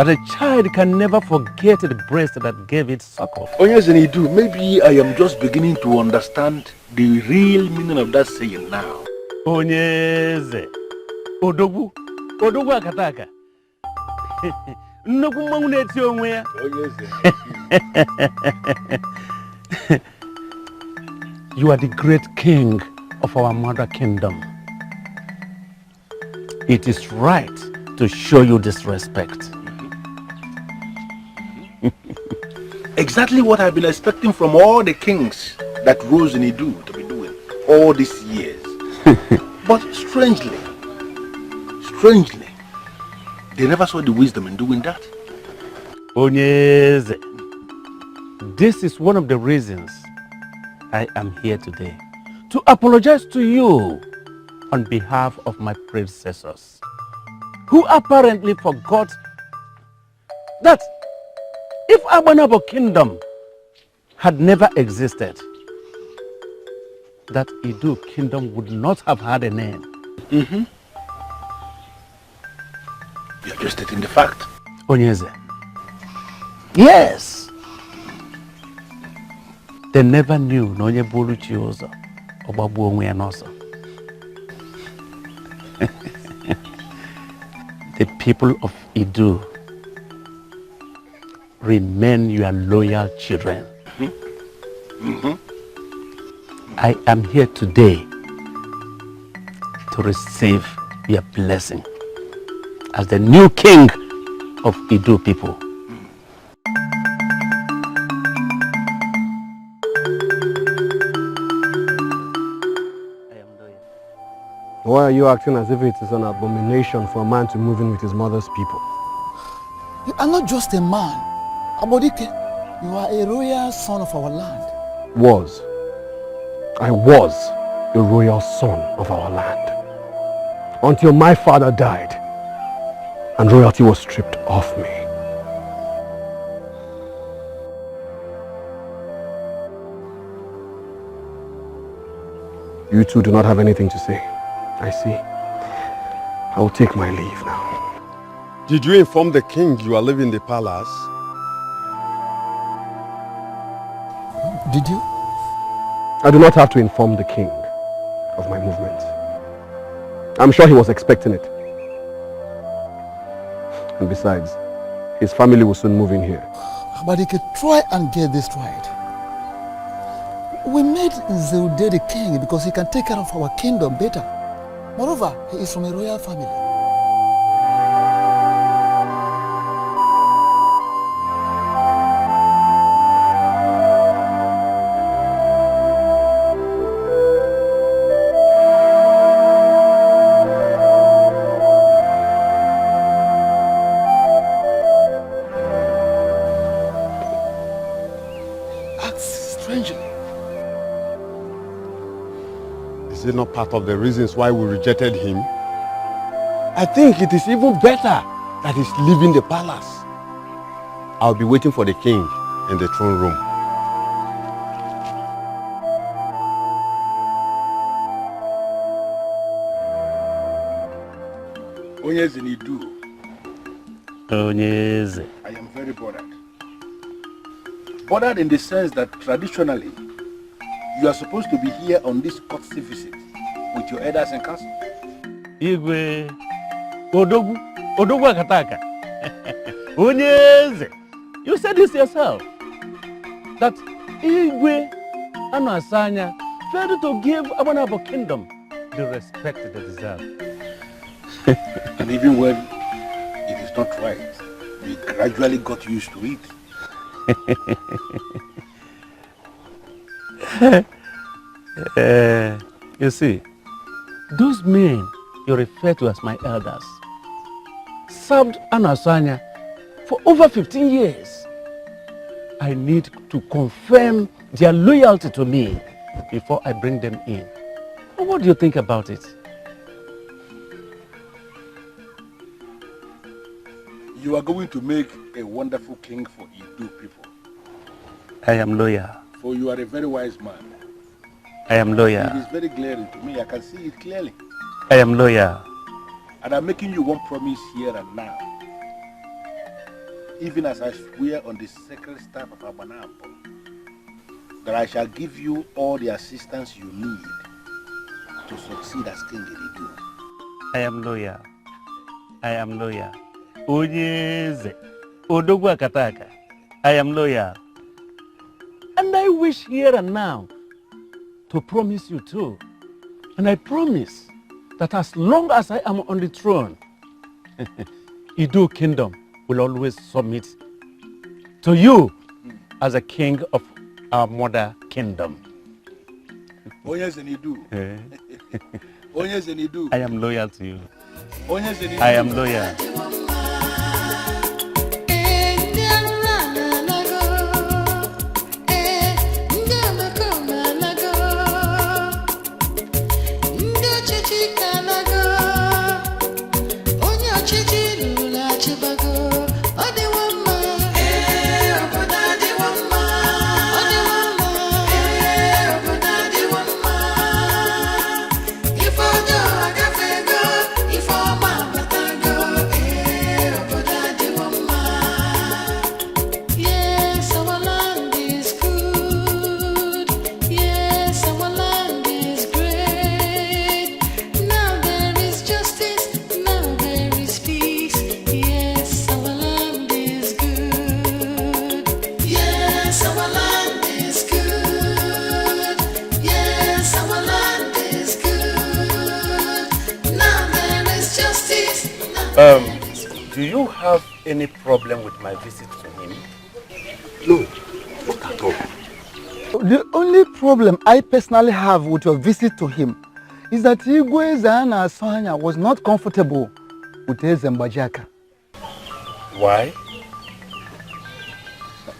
that a child can never forget the breast that gave it suckle. Oh yes, and you do. Maybe I am just beginning to understand the real meaning of that saying now. Onyeze. Odogwu. Odogwu akataka. Nnukwu mmanwụ na-eti onwe ya. Onyeze. You are the great king of our mother kingdom. It is right to show you this respect. Exactly what I've been expecting from all the kings that rose in Idu to be doing all these years. But strangely, they never saw the wisdom in doing that. Onyeze, this is one of the reasons I am here today, to apologize to you on behalf of my predecessors, who apparently forgot that if Abanabo Kingdom had never existed, that Idu Kingdom would not have had a name. Mm-hmm. You're just stating the fact. Onyeze. Yes. They never knew Nonye Boluchi Ozo Obabu Onwe Anoso. The people of Idu remain your loyal children. I am here today to receive your blessing as the new king of Idu people. Why are you acting as if it is an abomination for a man to move in with his mother's people? You are not just a man. Abodike, you are a royal son of our land. I was the royal son of our land. Until my father died and royalty was stripped off me. You two do not have anything to say. I see. I will take my leave now. Did you inform the king you are leaving the palace? Did you? I do not have to inform the king of my movement. I'm sure he was expecting it. And besides, his family will soon move in here. But he could try and get this right. We made Zeude the king because he can take care of our kingdom better. Moreover, he is from a royal family. Is it not part of the reasons why we rejected him? I think it is even better that he's leaving the palace. I'll be waiting for the king in the throne room. Onyeze Nidu. Onyeze. I am very bothered. Bothered in the sense that traditionally, you are supposed to be here on this courtesy visit with your elders and council. Igwe, Odogwu akataka. Onyeze, you said this yourself, that Igwe Anasanya failed to give Abanabo Kingdom the respect they deserve. And even when it is not right, we gradually got used to it. You see, those men you refer to as my elders served Anasanya for over 15 years. I need to confirm their loyalty to me before I bring them in. What do you think about it? You are going to make a wonderful king for Idu people. I am loyal. For you are a very wise man. I am loyal. It is very glaring to me. I can see it clearly. I am loyal. And I'm making you one promise here and now. even as I swear on the sacred staff of Abanabo, that I shall give you all the assistance you need to succeed as king Iridu. I am loyal. I am loyal. Onyeze. Odogwa Kataka. I am loyal. And I wish here and now to promise you too. And I promise that as long as I am on the throne, Idu Kingdom will always submit to you as a king of our mother kingdom. Onyeze Nidu. Onyeze Nidu. I am loyal to you. Onyeze Nidu. I am loyal. Do you have any problem with my visit to him? No, not at all. The only problem I personally have with your visit to him is that Igwe Zana Asanya was not comfortable with Eze Mbajaka. Why?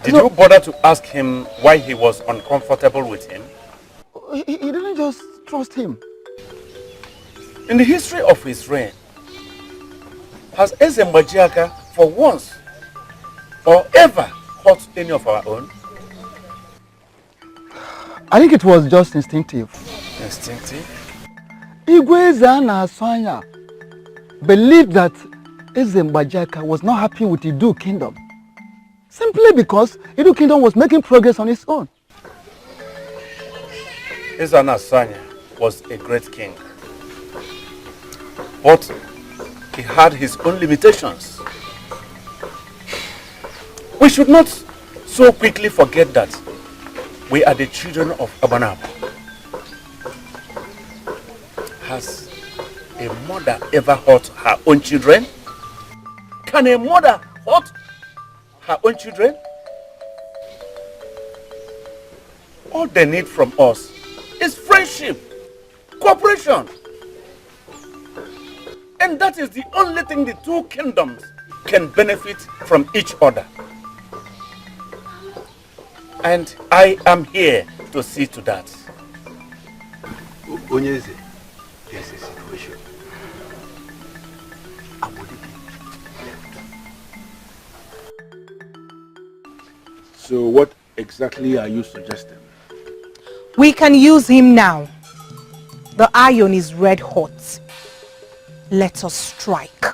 Did you bother to ask him why he was uncomfortable with him? He didn't just trust him. In the history of his reign, has Eze Mbajaka for once or ever hurt any of our own? I think it was just instinctive. Instinctive? Igwe Zana Asanya believed that Eze Mbajaka was not happy with Idu Kingdom simply because Idu Kingdom was making progress on its own. Eze Asanya was a great king, but he had his own limitations. We should not so quickly forget that we are the children of Abanab. Has a mother ever hurt her own children? Can a mother hurt her own children? All they need from us is friendship, cooperation. And that is the only thing the two kingdoms can benefit from each other. And I am here to see to that. Onyeze, there's a situation. So what exactly are you suggesting? We can use him now. The iron is red hot. Let us strike.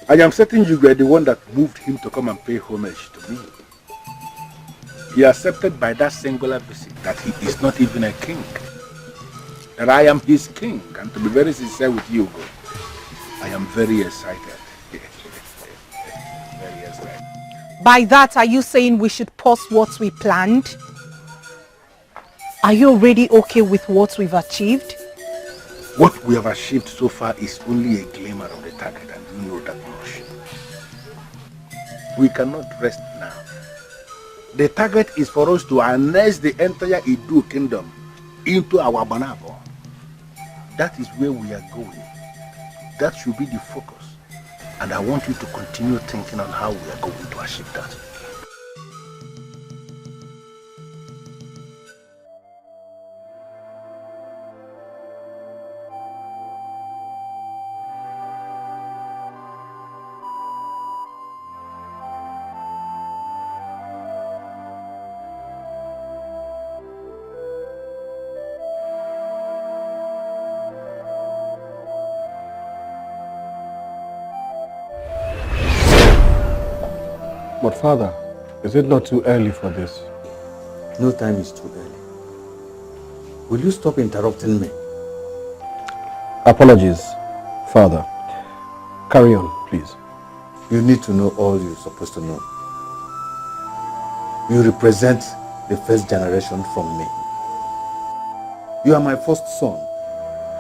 I am certain you were the one that moved him to come and pay homage to me. He accepted by that singular visit that he is not even a king. That I am his king. And to be very sincere with you, I am very excited. Very excited. By that, are you saying we should pause what we planned? Are you already okay with what we've achieved? What we have achieved so far is only a glimmer of the target, and you know that much. We cannot rest now. The target is for us to harness the entire Idu kingdom into our Banabo. That is where we are going. That should be the focus. And I want you to continue thinking on how we are going to achieve that. Father, is it not too early for this? No time is too early. Will you stop interrupting me? Apologies, Father. Carry on, please. You need to know all you're supposed to know. You represent the first generation from me. You are my first son,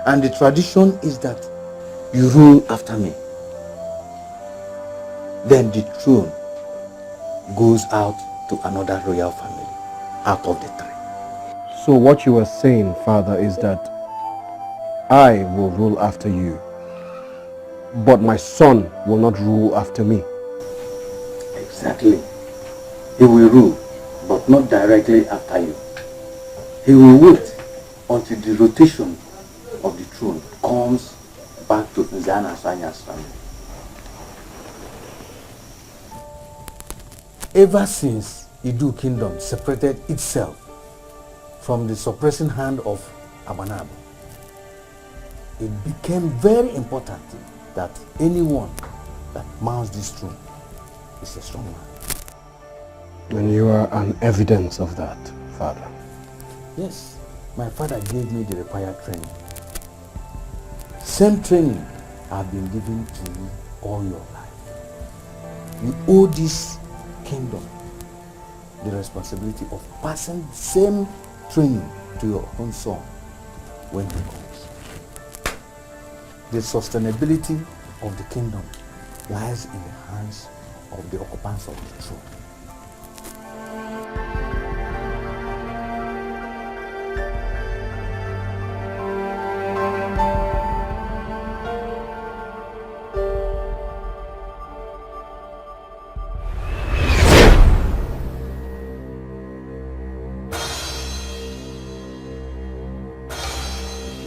and the tradition is that you rule after me. Then the throne goes out to another royal family out of the three. So what you are saying, Father, is that I will rule after you, but my son will not rule after me. Exactly. He will rule, but not directly after you. He will wait until the rotation of the throne comes back to Nzana Sanya's family. Ever since Idu Kingdom separated itself from the suppressing hand of Abanabo, it became very important that anyone that mounts this throne is a strong man. And you are an evidence of that, Father. Yes, my father gave me the required training. Same training I've been giving to you all your life. You owe this kingdom the responsibility of passing the same training to your own son when he comes. The sustainability of the kingdom lies in the hands of the occupants of the throne.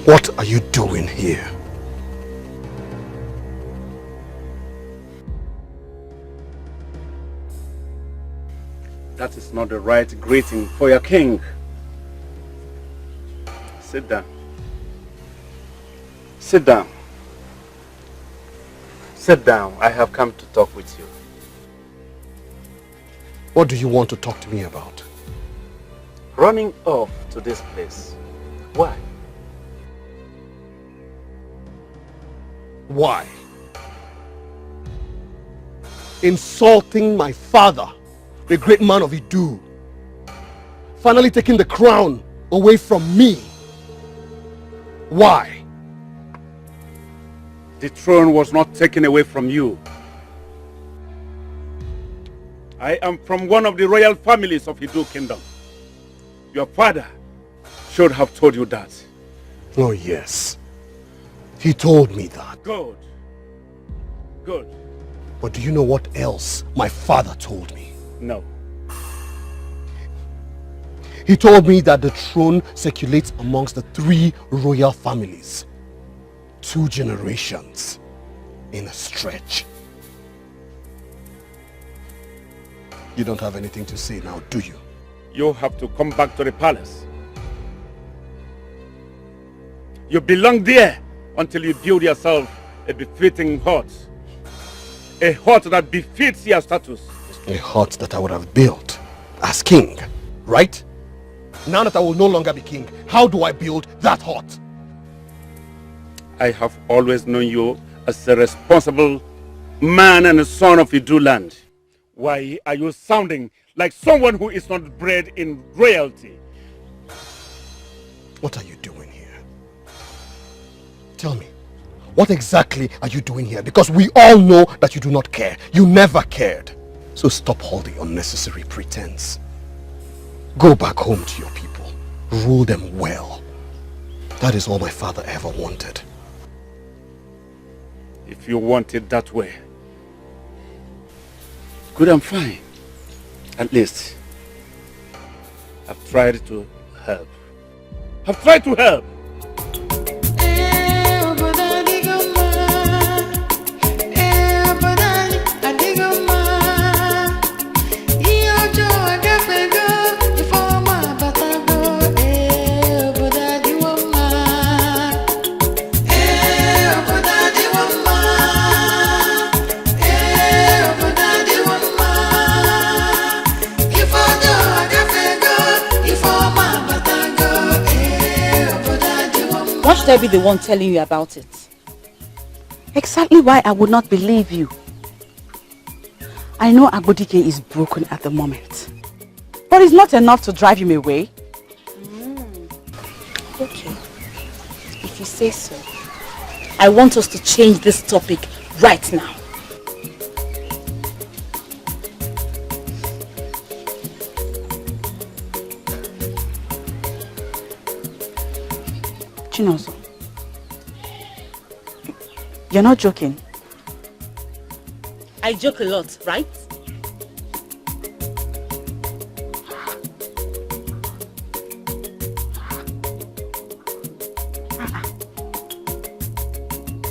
What are you doing here? That is not the right greeting for your king. Sit down. Sit down. Sit down. I have come to talk with you. What do you want to talk to me about? Running off to this place. Why? Why? Insulting my father, the great man of Idu. Finally taking the crown away from me. Why? The throne was not taken away from you. I am from one of the royal families of Idu Kingdom. Your father should have told you that. Oh yes. He told me that. Good. Good. But do you know what else my father told me? No. He told me that the throne circulates amongst the three royal families. 2 generations in a stretch. You don't have anything to say now, do you? You have to come back to the palace. You belong there until you build yourself a befitting hut. A hut that befits your status. A hut that I would have built as king, right? Now that I will no longer be king, how do I build that hut? I have always known you as a responsible man and a son of Idu land. Why are you sounding like someone who is not bred in royalty? What are you doing here? Tell me, what exactly are you doing here? Because we all know that you do not care. You never cared. So stop holding unnecessary pretense. Go back home to your people. Rule them well. That is all my father ever wanted. If you want it that way, good and fine. At least, I've tried to help. I've tried to help. should I be the one telling you about it? Exactly why I would not believe you. I know Agbodike is broken at the moment. But it's not enough to drive him away. Okay. If you say so. I want us to change this topic right now. Chinozo, you're not joking. I joke a lot, right?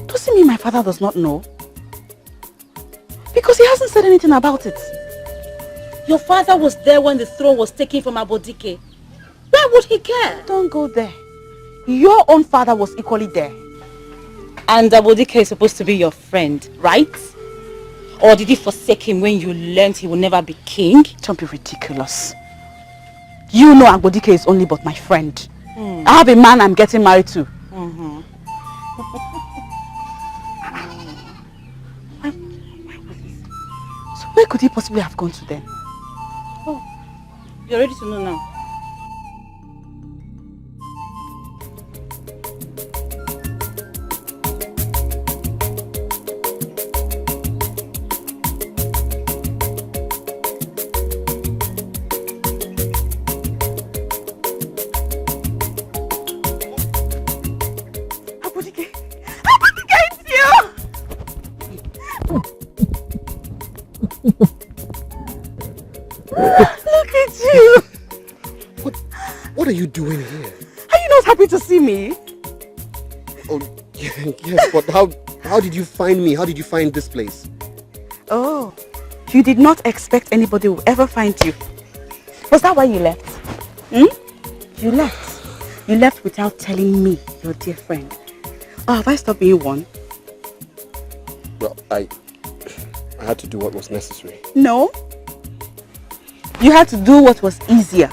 Doesn't mean my father does not know. Because he hasn't said anything about it. Your father was there when the throne was taken from Agbodike. Why would he care? Don't go there. Your own father was equally there. And Agbodike is supposed to be your friend, right? Or did you forsake him when you learned he will never be king? Don't be ridiculous. You know Agbodike is only but my friend. I have a man I'm getting married to. So where could he possibly have gone to then? Oh, you're ready to know now. Look at you! What are you doing here? Are you not happy to see me? Oh, yes, but how did you find me? How did you find this place? Oh, you did not expect anybody will ever find you. Was that why you left? You left. You left without telling me, your dear friend. Oh, have I stopped being one? Well, I had to do what was necessary. No. You had to do what was easier.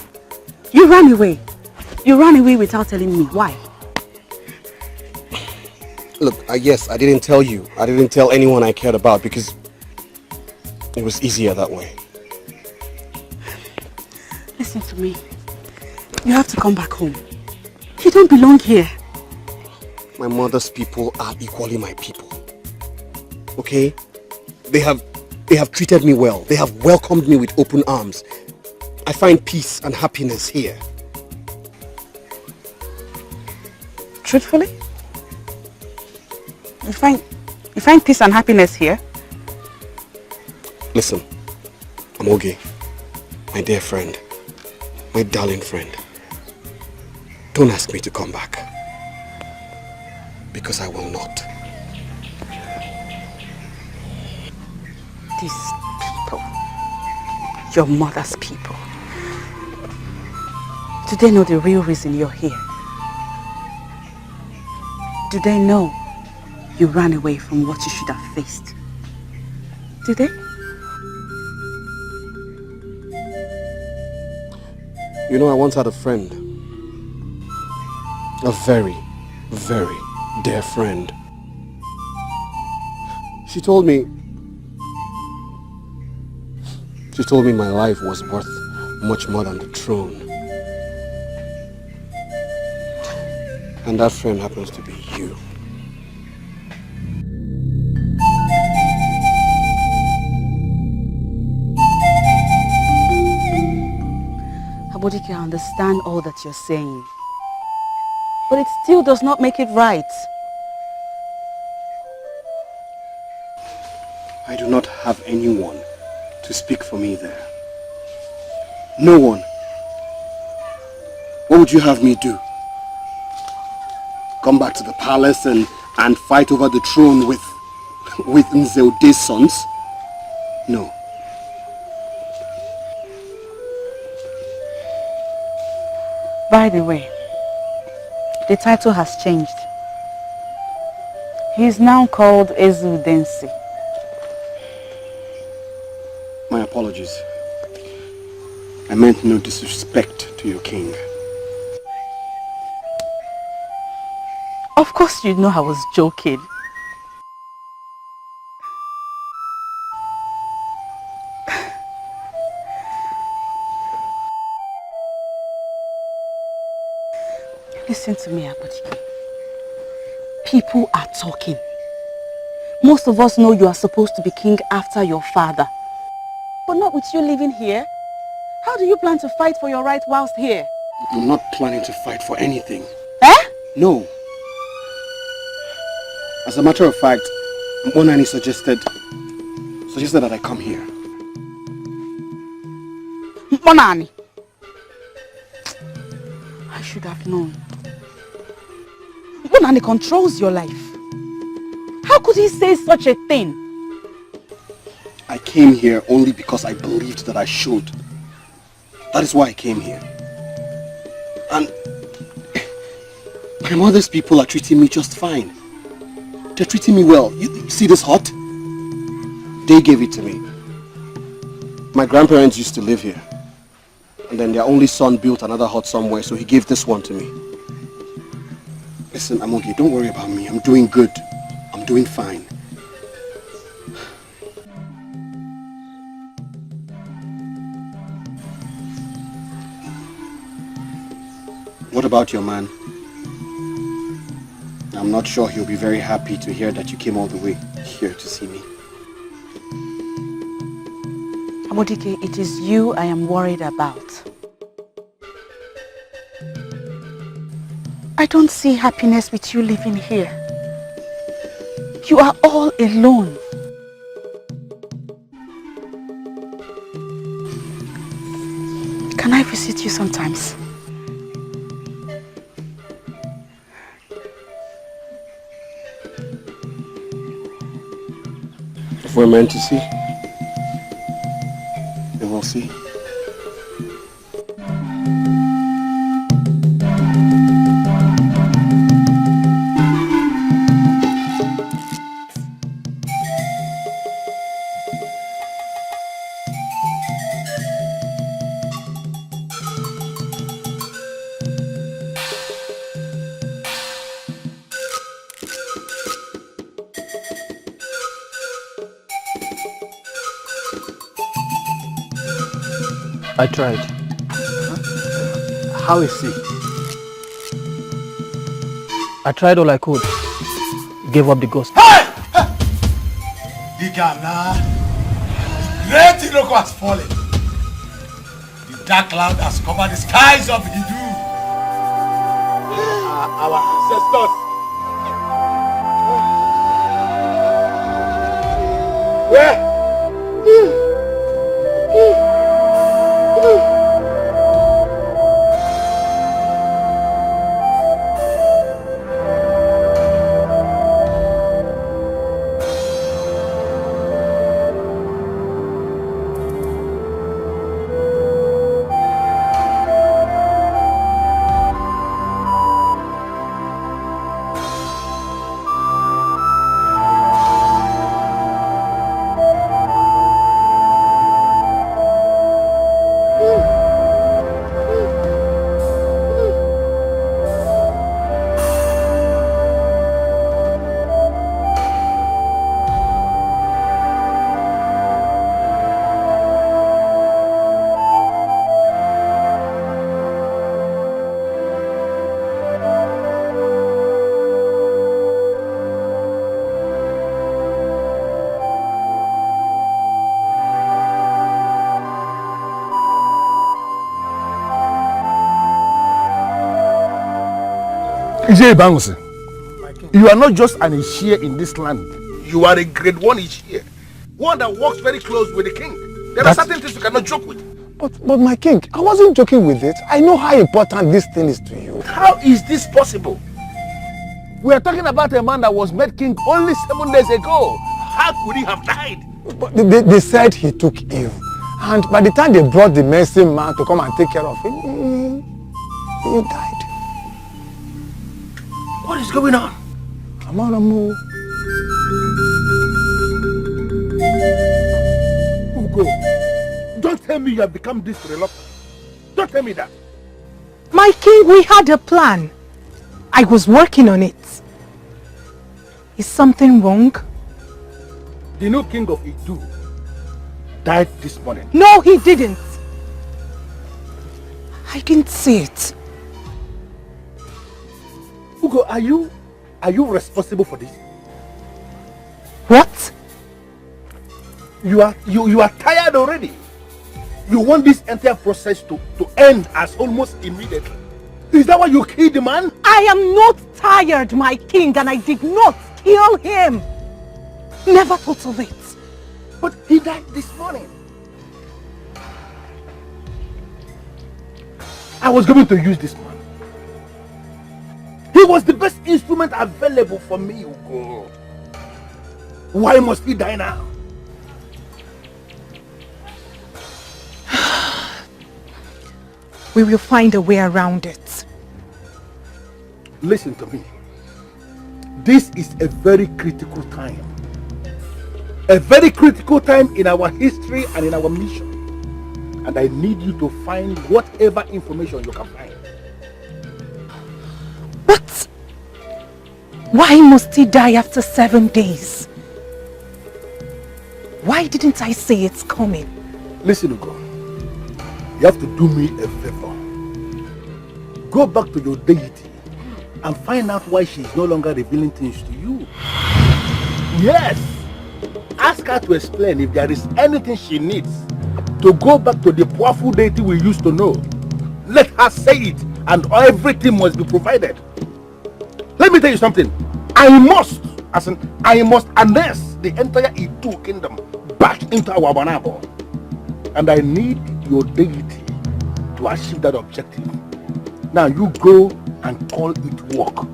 You ran away. You ran away without telling me. Why? Look, yes, I didn't tell you. I didn't tell anyone I cared about because it was easier that way. Listen to me. You have to come back home. You don't belong here. My mother's people are equally my people. Okay? They have treated me well. They have welcomed me with open arms. I find peace and happiness here. Truthfully? You find peace and happiness here? Listen, I'm okay. My dear friend. My darling friend. Don't ask me to come back. Because I will not. These people, your mother's people, do they know the real reason you're here? Do they know you ran away from what you should have faced? Do they? You know, I once had a friend. A very, very dear friend. She told me my life was worth much more than the throne. And that friend happens to be you. Agbodike, I understand all that you're saying. But it still does not make it right. I do not have anyone to speak for me there. No one. What would you have me do? Come back to the palace and fight over the throne with Nzeude's sons? No. By the way, the title has changed. He is now called Ezudensi. My apologies. I meant no disrespect to your king. Of course you know I was joking. Listen to me, Abodike. People are talking. Most of us know you are supposed to be king after your father. But not with you living here. How do you plan to fight for your right whilst here? I'm not planning to fight for anything. Eh? No. As a matter of fact, Monani suggested that I come here. Monani! I should have known. Monani controls your life. How could he say such a thing? I came here only because I believed that I should. That is why I came here. And my mother's people are treating me just fine. They're treating me well. You see this hut? They gave it to me. My grandparents used to live here. And then their only son built another hut somewhere, so he gave this one to me. Listen, I'm okay. Don't worry about me. I'm doing good. I'm doing fine. What about your man? I'm not sure he'll be very happy to hear that you came all the way here to see me. Abodike, it is you I am worried about. I don't see happiness with you living here. You are all alone. Can I visit you sometimes? If we're meant to see, then we'll see. I tried. How is he? I tried all I could. Gave up the ghost. Hey! Digana, great Iroko has fallen. The dark cloud has covered the skies of Hidu. Our ancestors. Where? You are not just an Ishia in this land. You are a grade 1 Ishia. One that works very close with the king. There are certain things you cannot joke with. But my king, I wasn't joking with it. I know how important this thing is to you. How is this possible? We are talking about a man that was made king only 7 days ago. How could he have died? But they said he took ill. And by the time they brought the medicine man to come and take care of him, he died. What is going on? Amaramu. Ugo, don't tell me you have become this reluctant. Don't tell me that. My king, we had a plan. I was working on it. Is something wrong? The new king of Idu died this morning. No, he didn't. I didn't see it. Ugo, are you responsible for this? What? You are tired already. You want this entire process to end as almost immediately. Is that why you killed the man? I am not tired, my king, and I did not kill him. Never thought of it. But he died this morning. I was going to use this man. He was the best instrument available for me, Ugo. Why must he die now? We will find a way around it. Listen to me. This is a very critical time. A very critical time in our history and in our mission. And I need you to find whatever information you can find. But why must he die after 7 days? Why didn't I say it's coming? Listen, Ugo. You have to do me a favor. Go back to your deity and find out why she is no longer revealing things to you. Yes! Ask her to explain if there is anything she needs to go back to the powerful deity we used to know. Let her say it, and everything must be provided. Let me tell you something. I must annex the entire Idu kingdom back into our Banabo. And I need your deity to achieve that objective. Now you go and call it work.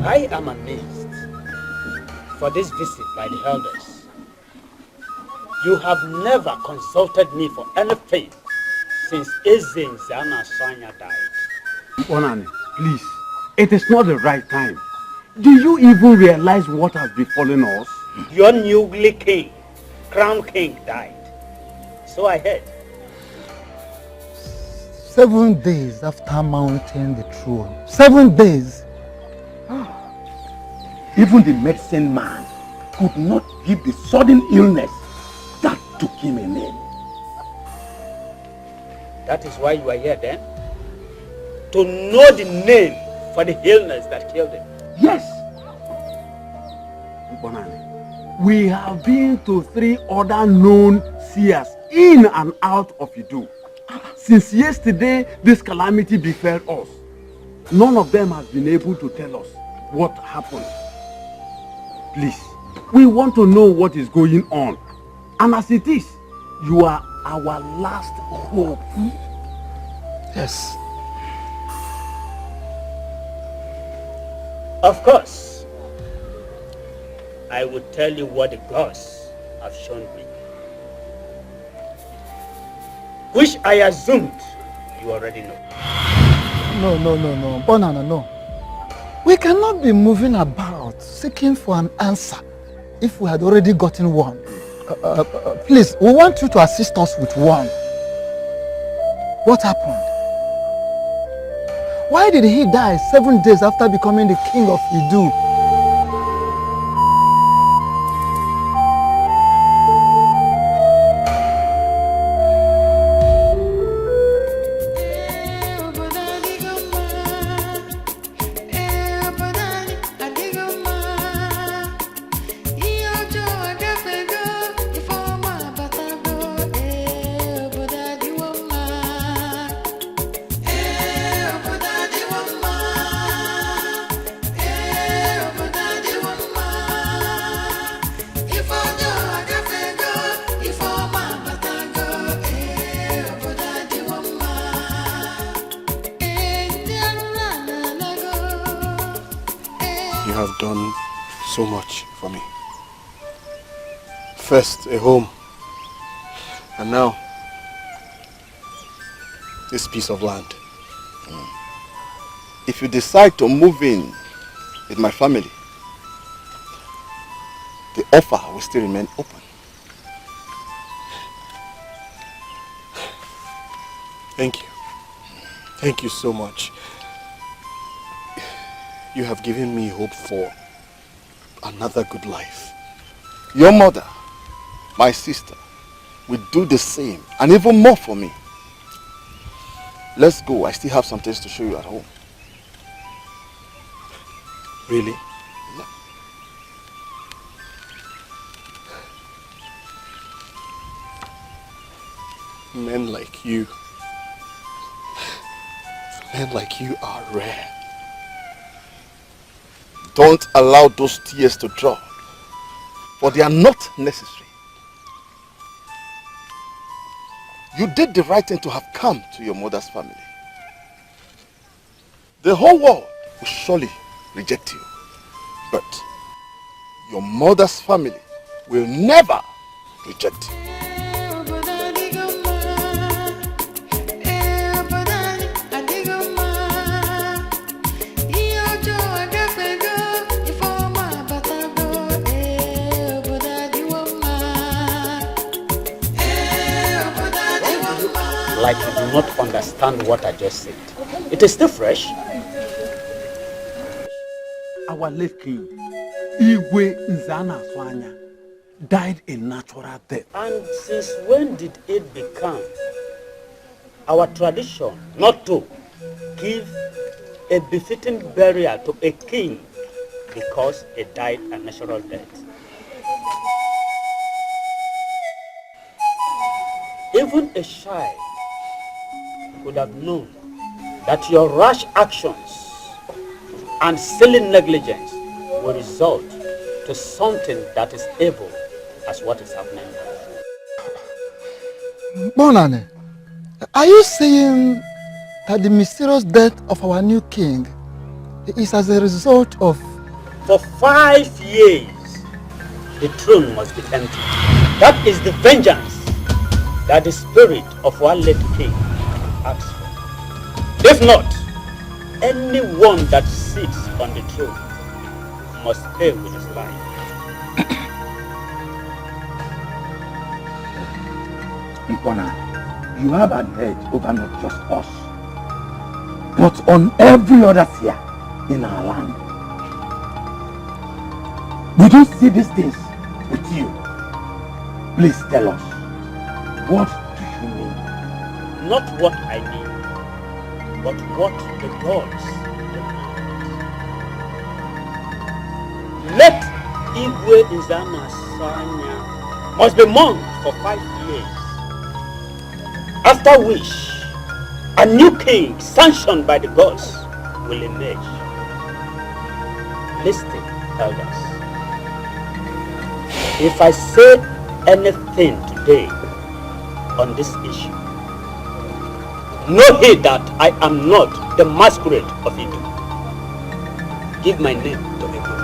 I am amazed for this visit by the elders. You have never consulted me for anything since Ezin Zana Sanya died. Onani, please, it is not the right time. Do you even realize what has befallen us? Your newly king, crown king, died. So I heard. 7 days after mounting the throne. 7 days. Even the medicine man could not give the sudden illness that took him a name. That is why you are here then? To know the name for the illness that killed him. Yes. Bonani, we have been to 3 other known seers in and out of Idu. Since yesterday, this calamity befell us. None of them has been able to tell us what happened. Please, we want to know what is going on. And as it is, you are our last hope. Yes. Of course, I will tell you what the gods have shown me, which I assumed you already know. No. Banana, no. We cannot be moving about seeking for an answer if we had already gotten one. Please, we want you to assist us with one. What happened? Why did he die 7 days after becoming the king of Idu? You have done so much for me. First, a home, and now, this piece of land. if you decide to move in with my family, the offer will still remain open. Thank you. Thank you so much. You have given me hope for another good life. Your mother, my sister, will do the same and even more for me. Let's go. I still have some things to show you at home. Really? Yeah. Men like you are rare. Don't allow those tears to drop, for they are not necessary. You did the right thing to have come to your mother's family. The whole world will surely reject you, but your mother's family will never reject you. Like you do not understand what I just said. It is still fresh. Our late king, Igwe Nzana Swanya, died a natural death. And since when did it become our tradition not to give a befitting burial to a king because he died a natural death? Even a child could have known that your rash actions and silly negligence will result to something that is evil as what is happening now. Bonane, are you saying that the mysterious death of our new king is as a result of... For 5 years, the throne must be empty. That is the vengeance that the spirit of our late king asks for. If not, anyone that sits on the throne must pay with his life. Ipona, you have an edge over not just us, but on every other here in our land. We don't see these things with you. Please tell us, what do you mean? Not what I mean, but what the gods demand. Let Igwe Nzana Swanya must be mourned for 5 years. After which, a new king sanctioned by the gods will emerge. Listen, elders. If I say anything today on this issue, know ye that I am not the masquerade of Idu. Give my name to a goat.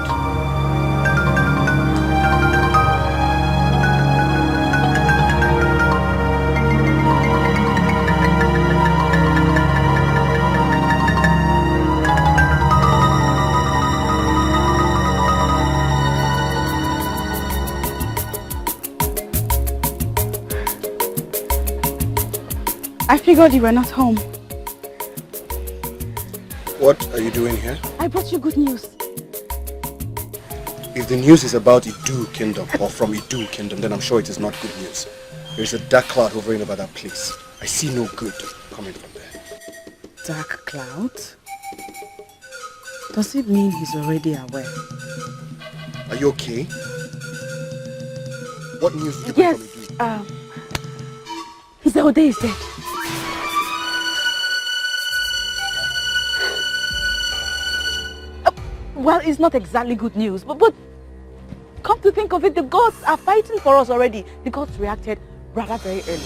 I figured you were not home. What are you doing here? I brought you good news. If the news is about Idu Kingdom or from Idu Kingdom, then I'm sure it is not good news. There is a dark cloud hovering over that place. I see no good coming from there. Dark cloud? Does it mean he's already aware? Are you okay? What news did you bring from Idu? Ode is dead. Well, it's not exactly good news, but come to think of it, the gods are fighting for us already. The gods reacted rather very early.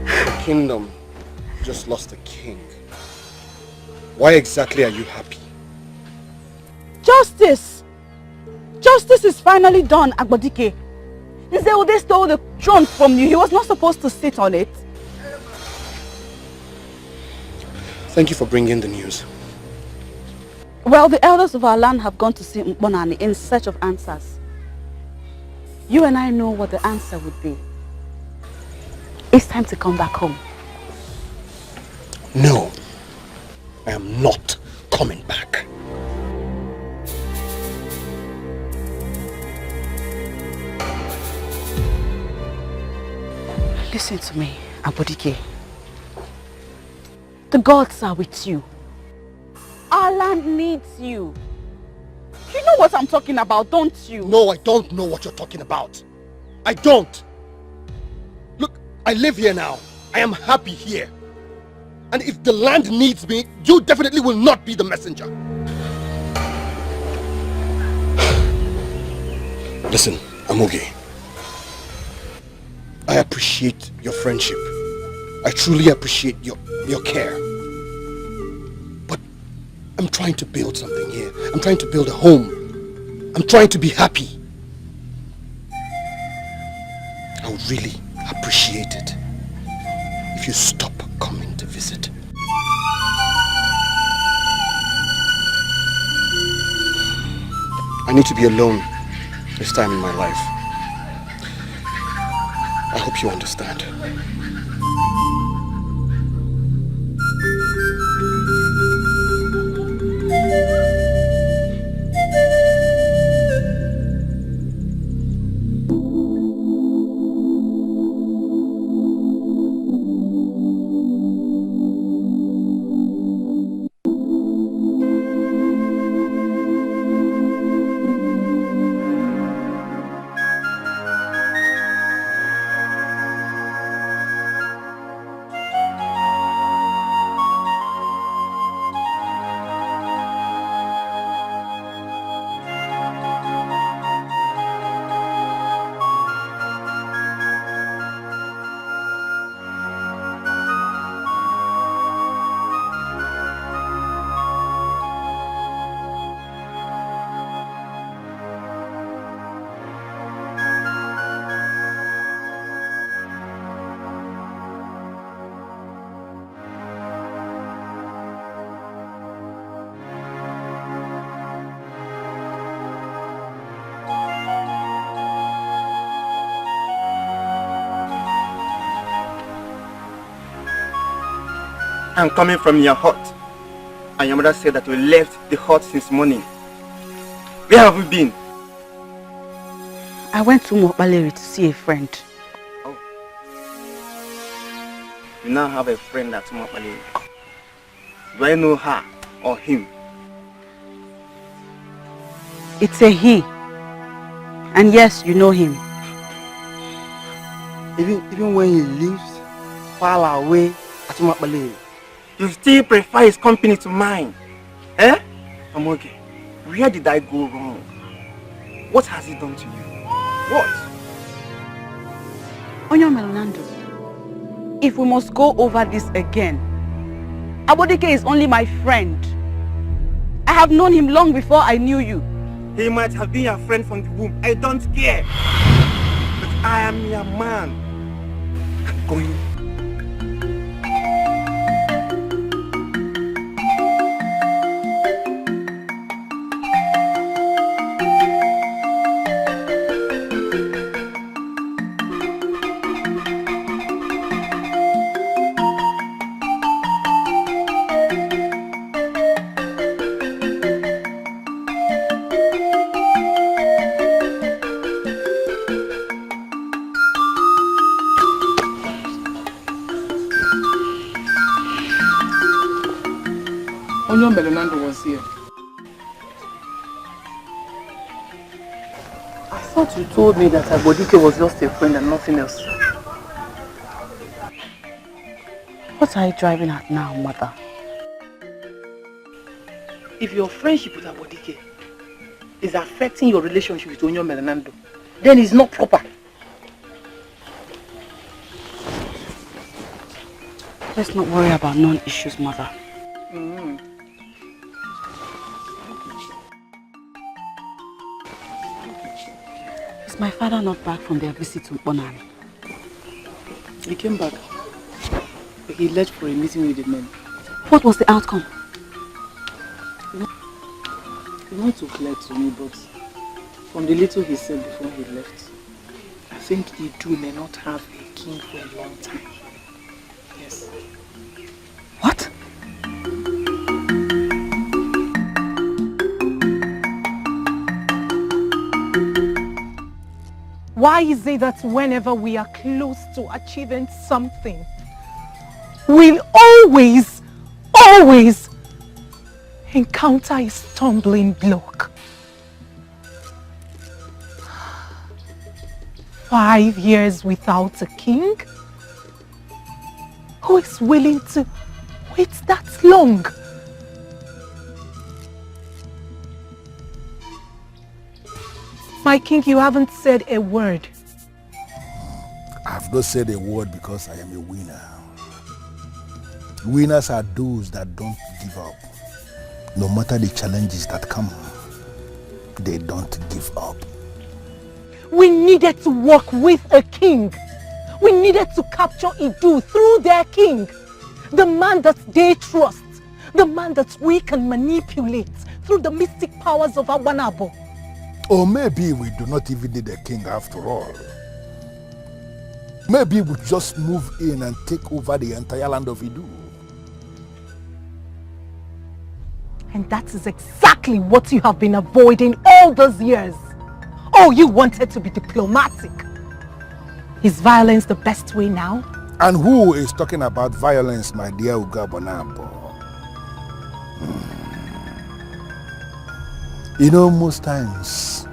The kingdom just lost a king. Why exactly are you happy? Justice! Justice is finally done, Agbodike. Ode stole the throne from you. He was not supposed to sit on it. Thank you for bringing the news. Well, the elders of our land have gone to see Mbonani in search of answers. You and I know what the answer would be. It's time to come back home. No, I am not coming back. Listen to me, Abodike. The gods are with you. Our land needs you. You know what I'm talking about, don't you? No, I don't know what you're talking about. I don't. Look, I live here now. I am happy here. And if the land needs me, you definitely will not be the messenger. Listen, Amoge. I appreciate your friendship. I truly appreciate your care. But I'm trying to build something here. I'm trying to build a home. I'm trying to be happy. I would really appreciate it if you stop coming to visit. I need to be alone this time in my life. I hope you understand. I'm coming from your hut, and your mother said that you left the hut since morning. Where have you been? I went to Mokbaleri to see a friend. Oh. You now have a friend at Mokbaleri. Do I know her or him? It's a he. And yes, you know him. Even when he lives far away at Mokbaleri, you still prefer his company to mine. Eh? Amoge, where did I go wrong? What has he done to you? What? Onyo Melonando, if we must go over this again, Abodike is only my friend. I have known him long before I knew you. He might have been your friend from the womb. I don't care. But I am your man. I'm going. Onyo Melenando was here. I thought you told me that Abodike was just a friend and nothing else. What are you driving at now, mother? If your friendship with Abodike is affecting your relationship with Onyo Melenando, then it's not proper. Let's not worry about non-issues, mother. Is my father not back from their visit to Bonani? He came back, but he left for a meeting with the men. What was the outcome? It's not too clear to me, but from the little he said before he left, I think Idu may not have a king for a long time. Yes. What? Why is it that whenever we are close to achieving something, we'll always encounter a stumbling block? 5 years without a king? Who is willing to wait that long? My king, you haven't said a word. I've not said a word because I am a winner. Winners are those that don't give up. No matter the challenges that come, they don't give up. We needed to work with a king. We needed to capture Idu through their king. The man that they trust. The man that we can manipulate through the mystic powers of Awanabo. Or maybe we do not even need a king after all. Maybe we just move in and take over the entire land of Idu. And that is exactly what you have been avoiding all those years. Oh, you wanted to be diplomatic. Is violence the best way now? And who is talking about violence, my dear Ugabonambo? You know, most times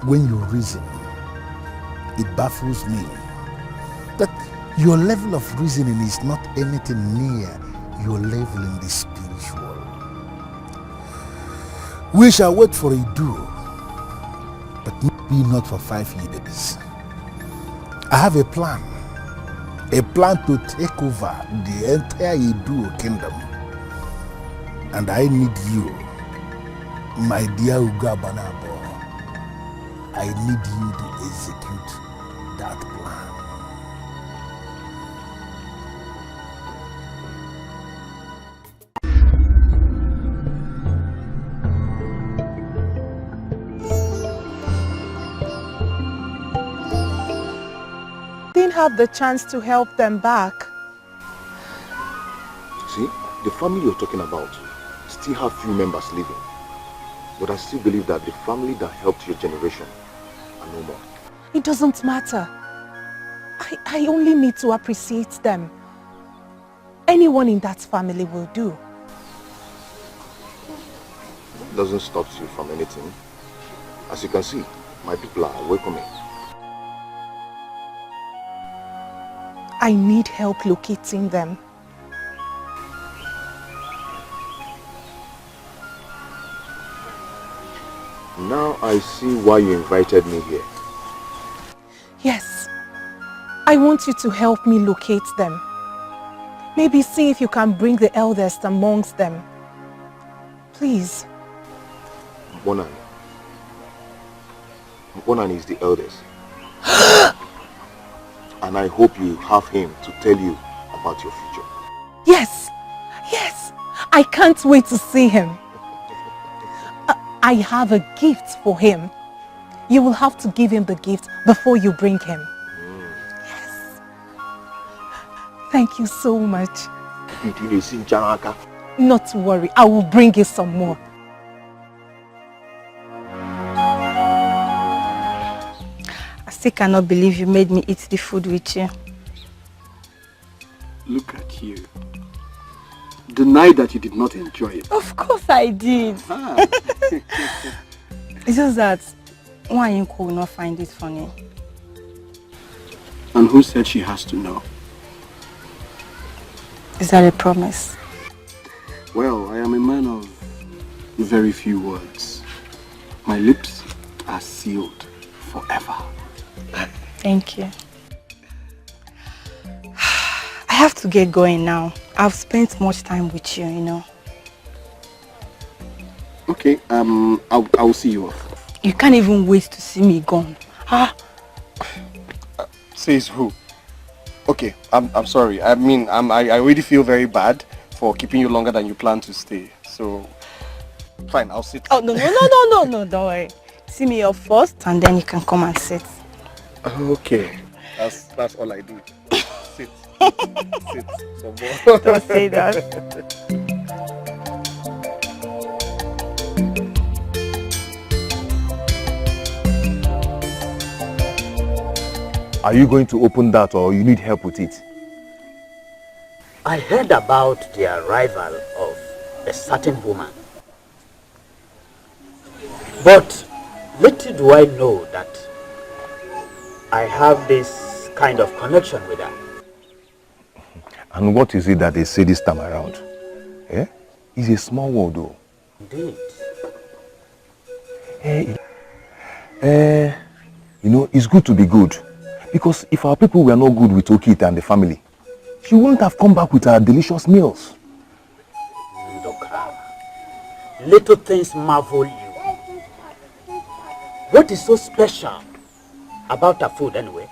when you reason, it baffles me that your level of reasoning is not anything near your level in the spiritual. We shall wait for Idu, but maybe not for 5 years. I have a plan to take over the entire Idu kingdom. And I need you, my dear Ugabanabo. I need you to execute that plan. Didn't have the chance to help them back. See, the family you're talking about still have few members living. But I still believe that the family that helped your generation are no more. It doesn't matter. I only need to appreciate them. Anyone in that family will do. It doesn't stop you from anything. As you can see, my people are welcoming. I need help locating them. Now I see why you invited me here. Yes. I want you to help me locate them. Maybe see if you can bring the eldest amongst them. Please. Bonan is the eldest. And I hope you have him to tell you about your future. Yes. Yes. I can't wait to see him. I have a gift for him. You will have to give him the gift before you bring him. Yes. Thank you so much. Not to worry, I will bring you some more. I still cannot believe you made me eat the food with you. Look at you. Deny that you did not enjoy it. Of course I did. It's just that Wanyinko will not find it funny. And who said she has to know? Is that a promise? Well, I am a man of very few words. My lips are sealed forever. Thank you. I have to get going now. I've spent much time with you, you know. Okay, I will see you off. You can't even wait to see me gone. Says who? Okay, I'm sorry. I mean, I already feel very bad for keeping you longer than you planned to stay. So, fine, I'll sit. Oh, no, don't worry. See me up first and then you can come and sit. Okay. That's all I do. Sit. Sit. Don't say that. Are you going to open that or you need help with it? I heard about the arrival of a certain woman. But little do I know that I have this kind of connection with her. And what is it that they say this time around? Eh? It's a small world though. Indeed. You know, it's good to be good. Because if our people were not good with Okita and the family, she wouldn't have come back with her delicious meals. Ndoka, little things marvel you. What is so special about her food anyway?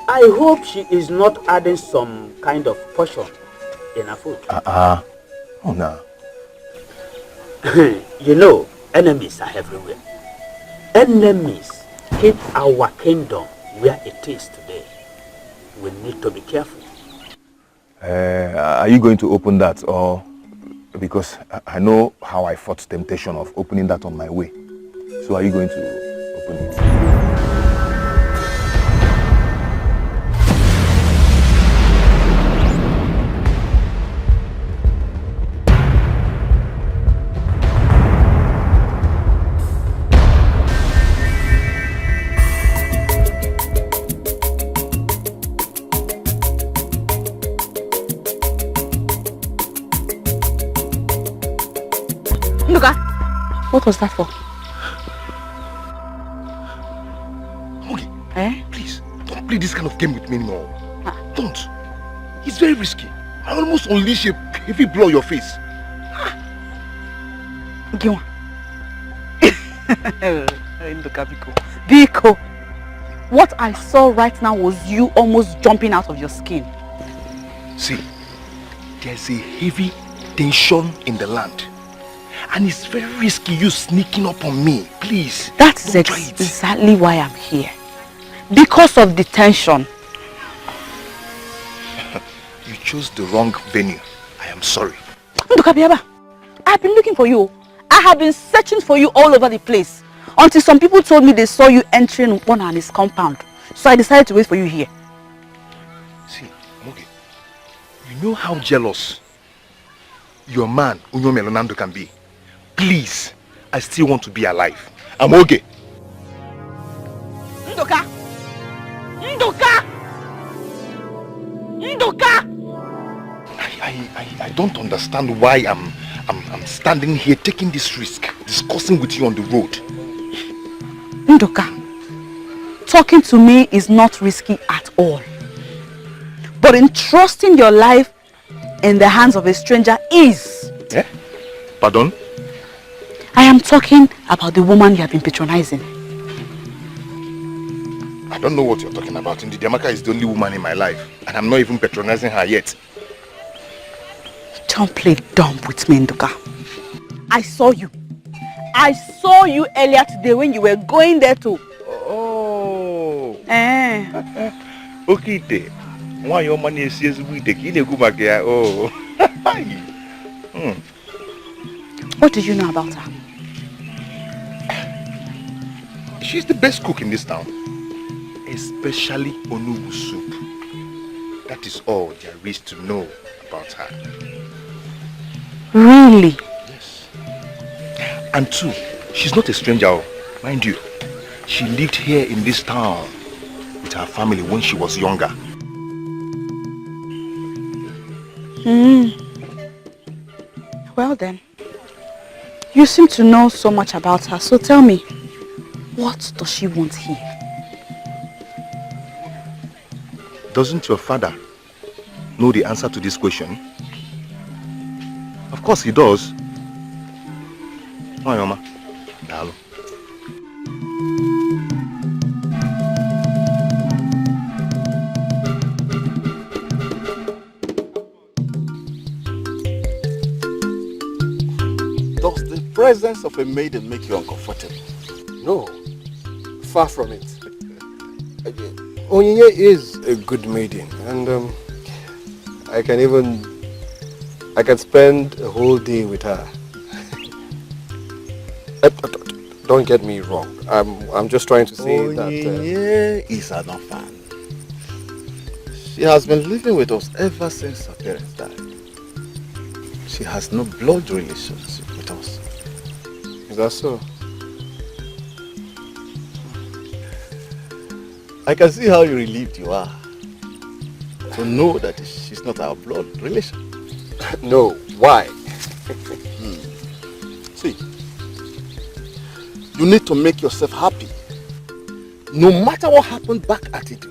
I hope she is not adding some kind of potion in her food. Oh no. You know, enemies are everywhere. Enemies keep our kingdom where it is today. We need to be careful. Are you going to open that or because I know how I fought temptation of opening that on my way. So are you going to open it? Nduka, what was that for? Mogi, eh? Please, don't play this kind of game with me anymore. Don't. It's very risky. I almost unleash a heavy blow on your face. Giwa. Nduka, Biko. What I saw right now was you almost jumping out of your skin. See, there's a heavy tension in the land. And it's very risky you sneaking up on me. Please. That's exactly why I'm here. Because of the tension. You chose the wrong venue. I am sorry. Nduka Biaba, I've been looking for you. I have been searching for you all over the place. Until some people told me they saw you entering one and his compound. So I decided to wait for you here. See, Mogi, you know how jealous your man, Unyo Melonando, can be. Please, I still want to be alive. I'm okay. Nduka! Nduka! Nduka! I don't understand why I'm standing here taking this risk, discussing with you on the road. Nduka, talking to me is not risky at all. But entrusting your life in the hands of a stranger is. Eh? Pardon? I am talking about the woman you have been patronizing. I don't know what you're talking about. Indeed, Amaka is the only woman in my life. And I'm not even patronizing her yet. Don't play dumb with me, Nduka. I saw you. I saw you earlier today when you were going there too. Oh. Okay. Why your money is with the go back here? Oh. What do you know about her? She's the best cook in this town. Especially onubu soup. That is all there is to know about her. Really? Yes. And two, she's not a stranger, mind you. She lived here in this town with her family when she was younger. Well then, you seem to know so much about her, so tell me, what does she want here? Doesn't your father know the answer to this question? Of course he does. Mama, Dalo. presence of a maiden make you uncomfortable? No, far from it. Onyinye is a good maiden, and I can spend a whole day with her. Don't get me wrong. I'm just trying to say Onyinye is an orphan. She has been living with us ever since her parents died. She has no blood relationship with us. Is that so? I can see how relieved you are to know that she's not our blood relation. No, why? See, you need to make yourself happy. No matter what happened back at Idu.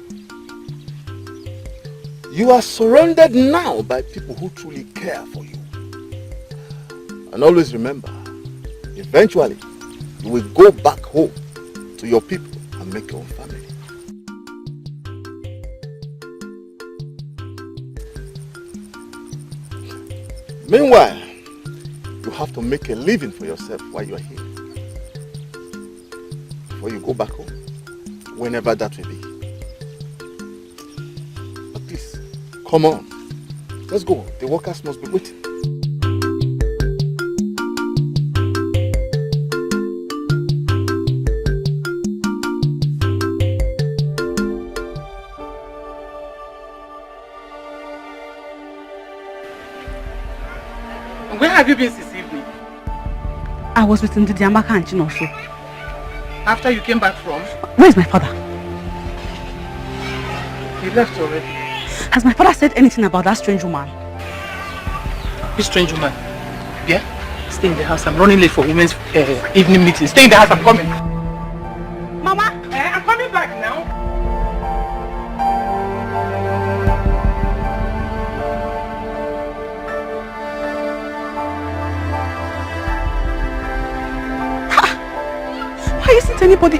You are surrounded now by people who truly care for you. And always remember, eventually, you will go back home to your people and make your own family. Meanwhile, you have to make a living for yourself while you are here. Before you go back home, whenever that will be. But please, come on. Let's go. The workers must be waiting. Where have you been since evening? I was with Ndidi Amaka and Chinosho. After you came back from? Where is my father? He left already. Has my father said anything about that strange woman? Which strange woman? Yeah? Stay in the house. I'm running late for women's evening meeting. Stay in the house. I'm coming. Mama? I'm coming back now. Why isn't anybody?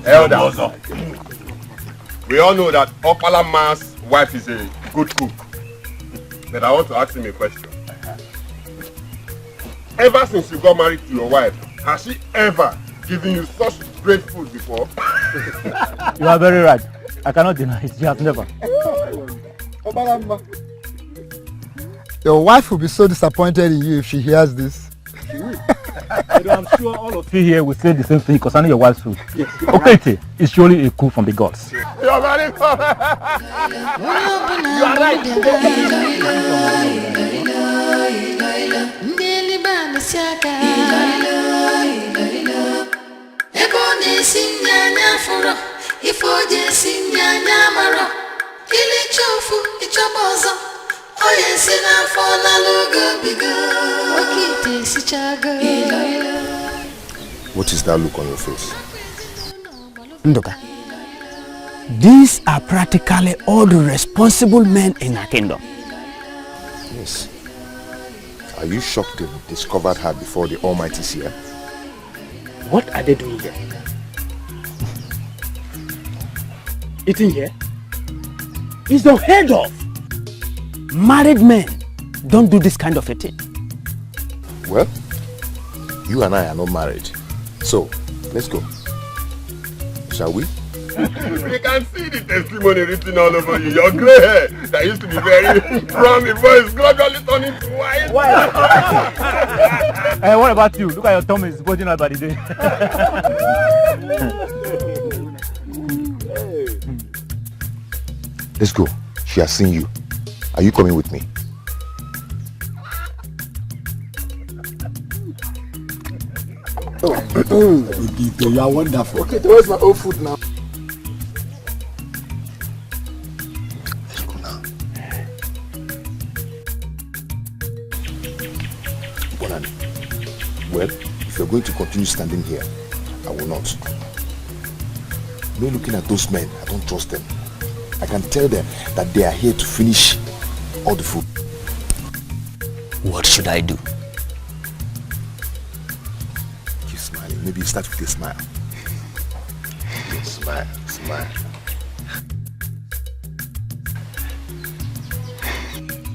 Elder, we all know that Opala Man's wife is a good cook. But I want to ask him a question. Ever since you got married to your wife, has she ever given you such great food before? You are very right. I cannot deny it. She has never. Your wife will be so disappointed in you if she hears this. I'm sure all of you here will say the same thing concerning your wife's food. Yes. Okay, it's surely a coup from the gods. You are very You are right. What is that look on your face? Ndoka, these are practically all the responsible men in our kingdom. Yes. Are you shocked they discovered her before the Almighty seer? What are they doing here? Eating here? It's unheard of. Married men don't do this kind of a thing. Well, you and I are not married. So, let's go. Shall we? We can see the testimony written all over you. Your grey hair that used to be very brown before is gradually turning to white. Hey, what about you? Look at your tummy, it's bulging out by the day. Let's go. She has seen you. Are you coming with me? You are wonderful. Okay, where's my own food now? Let's go now. Bonani. Well, if you're going to continue standing here, I will not. No looking at those men, I don't trust them. I can tell them that they are here to finish all the food. What should I do? Keep smiling. Maybe start with a smile. Smile, smile.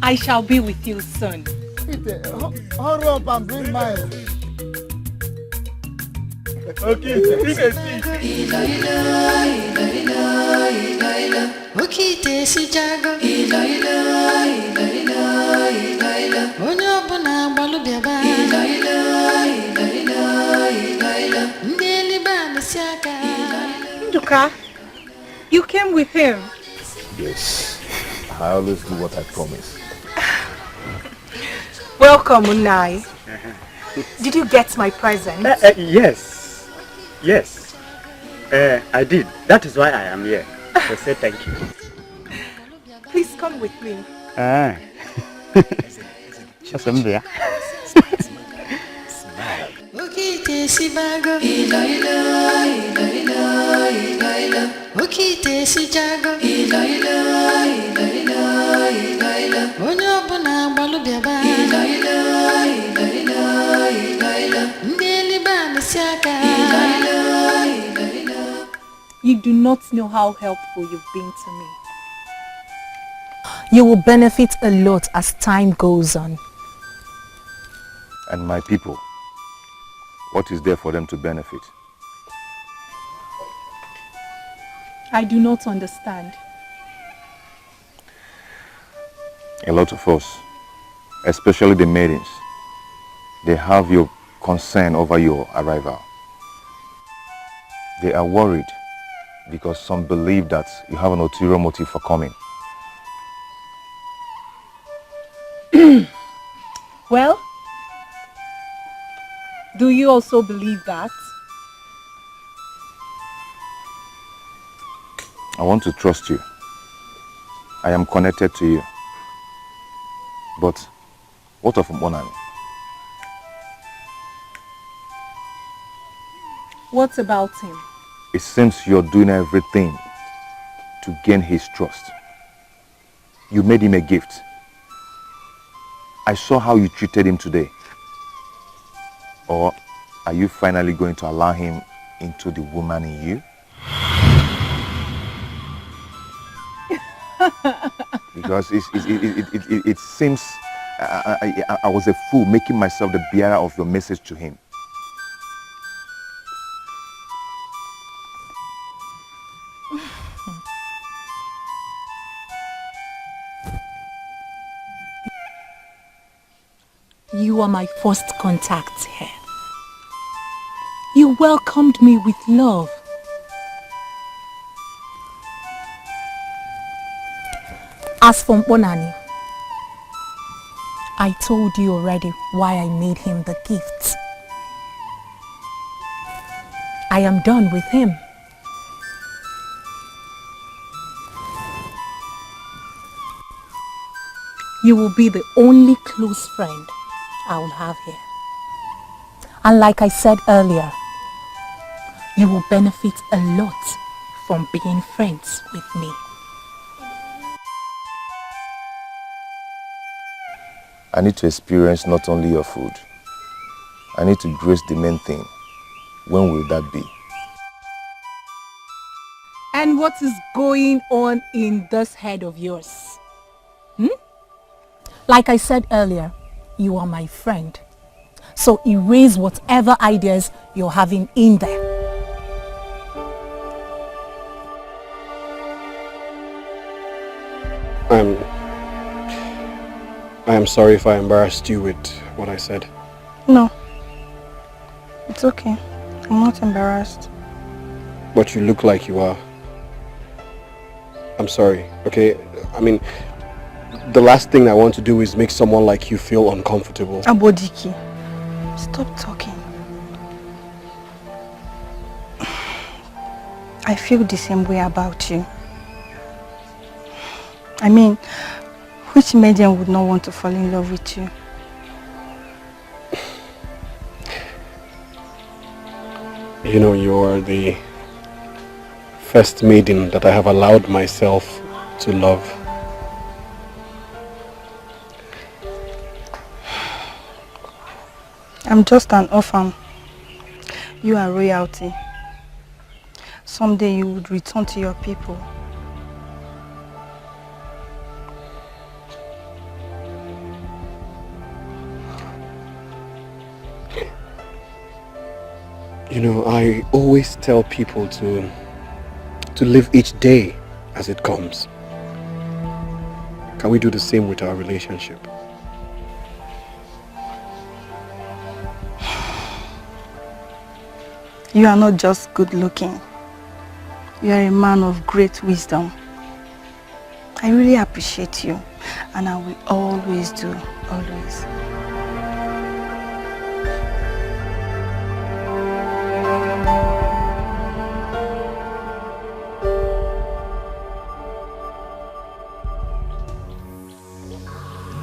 I shall be with you soon. Hurry up and bring mine. Okay, Okite si jago ila ila ila ila ila ila onye ọbụla agbalụ bịaba ila ila ila ila ila ila ndị elibe amesi aka. Nduka, you came with him. Yes, I always do what I promise. Welcome, Unai. Did you get my present? Yes. Yes. I did. That is why I am here. So say thank you. Please come with me. Okite si bago ila ila ila ila ila ila okite si jago ila ila ila ila ila ila onye ọbụla agbalụ bịaba ila ila ila ila ila ila ndị elibe amesi aka ila ila ila ila. You do not know how helpful you've been to me. You will benefit a lot as time goes on. And my people, what is there for them to benefit? I do not understand. A lot of us, especially the maidens, they have your concern over your arrival. They are worried because some believe that you have an ulterior motive for coming. Well, do you also believe that? I want to trust you. I am connected to you. But what of Monani? What about him? It seems you're doing everything to gain his trust. You made him a gift. I saw how you treated him today. Or are you finally going to allow him into the woman in you? Because it seems I was a fool making myself the bearer of your message to him. You are my first contact here. You welcomed me with love. As for Bonani, I told you already why I made him the gift. I am done with him. You will be the only close friend I will have here. And like I said earlier, you will benefit a lot from being friends with me. I need to experience not only your food. I need to grace the main thing. When will that be? And what is going on in this head of yours? Like I said earlier, you are my friend. So erase whatever ideas you're having in there. I am sorry if I embarrassed you with what I said. No. It's okay. I'm not embarrassed. But you look like you are. I'm sorry, okay? I mean, the last thing I want to do is make someone like you feel uncomfortable. Abodiki, stop talking. I feel the same way about you. I mean, which maiden would not want to fall in love with you? You know, you are the first maiden that I have allowed myself to love. I'm just an orphan. You are royalty. Someday you would return to your people. You know, I always tell people to live each day as it comes. Can we do the same with our relationship? You are not just good looking. You are a man of great wisdom. I really appreciate you, and I will always do, always.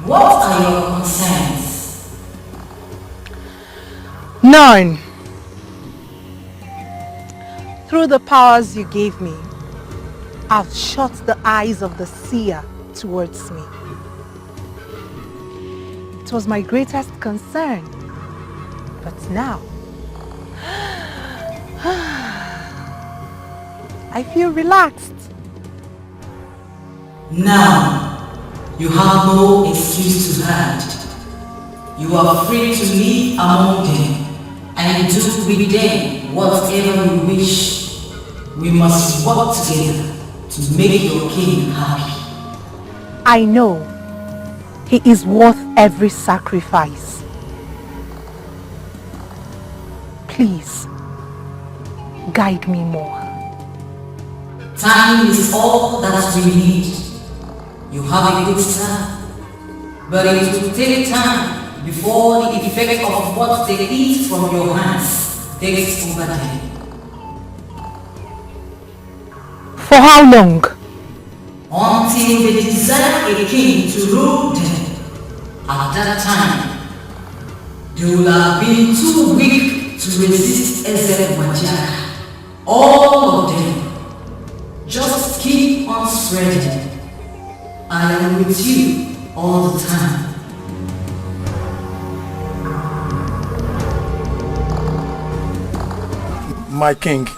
What are your concerns? None. Through the powers you gave me, I've shut the eyes of the seer towards me. It was my greatest concern, but now I feel relaxed. Now, you have no excuse to hide. You are free to live among them and do with them whatever you wish. We must work together to make your king happy. I know he is worth every sacrifice. Please, guide me more. Time is all that we need. You have a good start, but it will take time before the effect of what they eat from your hands takes over them. For how long? Until they desire a king to rule them. At that time, they will have been too weak to resist exile. All of them. Just keep on spreading. I am with you all the time. My king,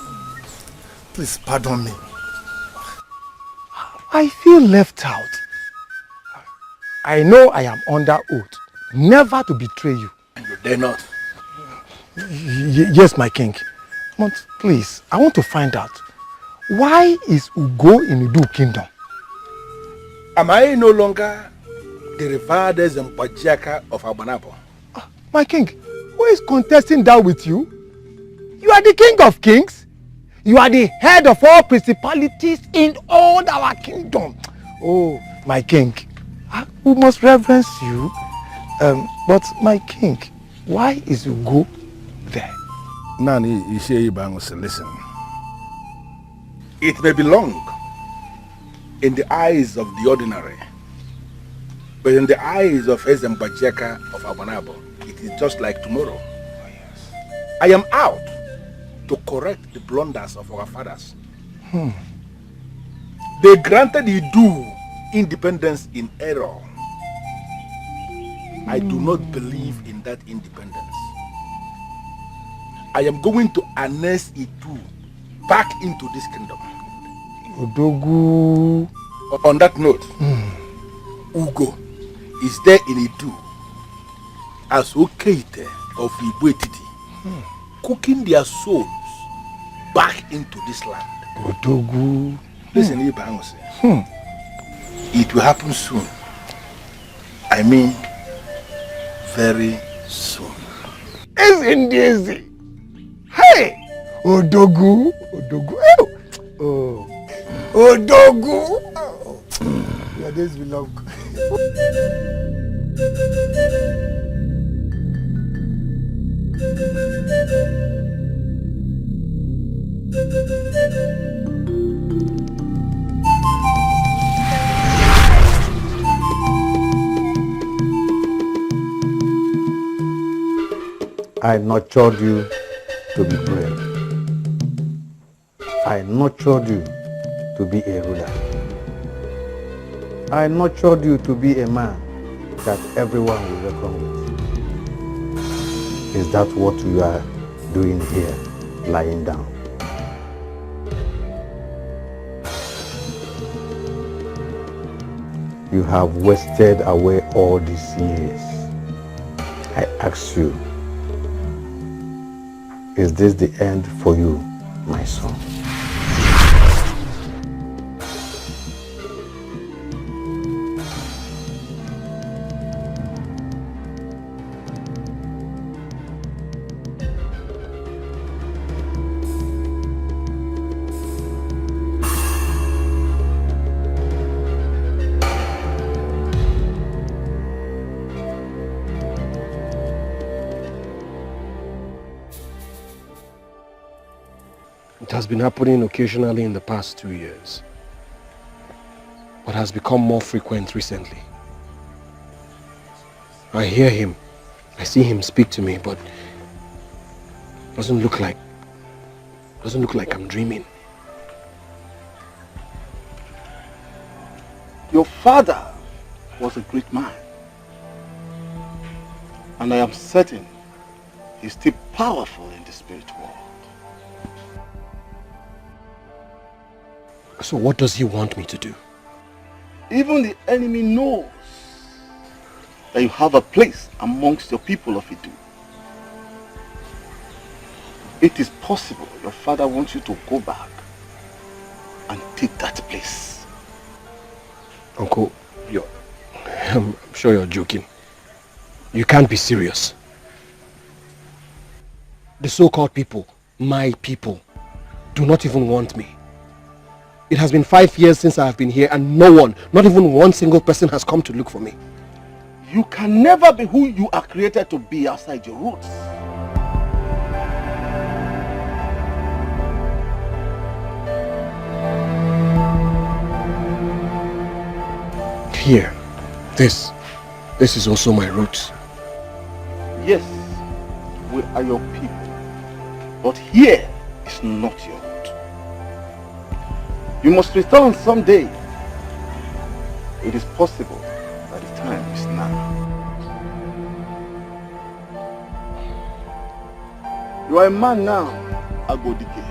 please pardon me. I feel left out. I know I am under oath never to betray you. And you dare not. Yes, my king. But please, I want to find out, why is Ugo in Udu kingdom? Am I no longer the revered Zempajaka of Abanabo? My king, who is contesting that with you? You are the king of kings. You are the head of all principalities in all our kingdom. Oh, my king, we must reverence you. But my king, why is Ugo there? Nani, listen. It may be long in the eyes of the ordinary, but in the eyes of Ezembajeka of Abanabo, it is just like tomorrow. Oh, yes. I am out to correct the blunders of our fathers. They granted Idu independence in error. I do not believe in that independence. I am going to annex Idu back into this kingdom. Odogu. On that note, Ugo is there in Idu as Okeite of Igbo, cooking their souls back into this land. Odogu. Listen, it will happen soon. I mean, very soon. Isn't easy? Hey! Odogu! Odogu! Oh! Odogu! Oh. Yeah, this belong. I nurtured you to be brave. I nurtured you to be a ruler. I nurtured you to be a man that everyone will reckon with. Is that what you are doing here, lying down? You have wasted away all these years. I ask you, is this the end for you, my son? It has been happening occasionally in the past 2 years, but has become more frequent recently. I hear him, I see him speak to me, but doesn't look like I'm dreaming. Your father was a great man, and I am certain he's still powerful in the spirit world. So what does he want me to do? Even the enemy knows that you have a place amongst your people of Idu. It is possible your father wants you to go back and take that place. Uncle, I'm sure you're joking. You can't be serious. The so-called people, my people, do not even want me. It has been 5 years since I have been here and no one, not even one single person has come to look for me. You can never be who you are created to be outside your roots. Here, this is also my roots. Yes, we are your people, but here is not your root. You must return someday. It is possible that the time is now. You are a man now, Agodike.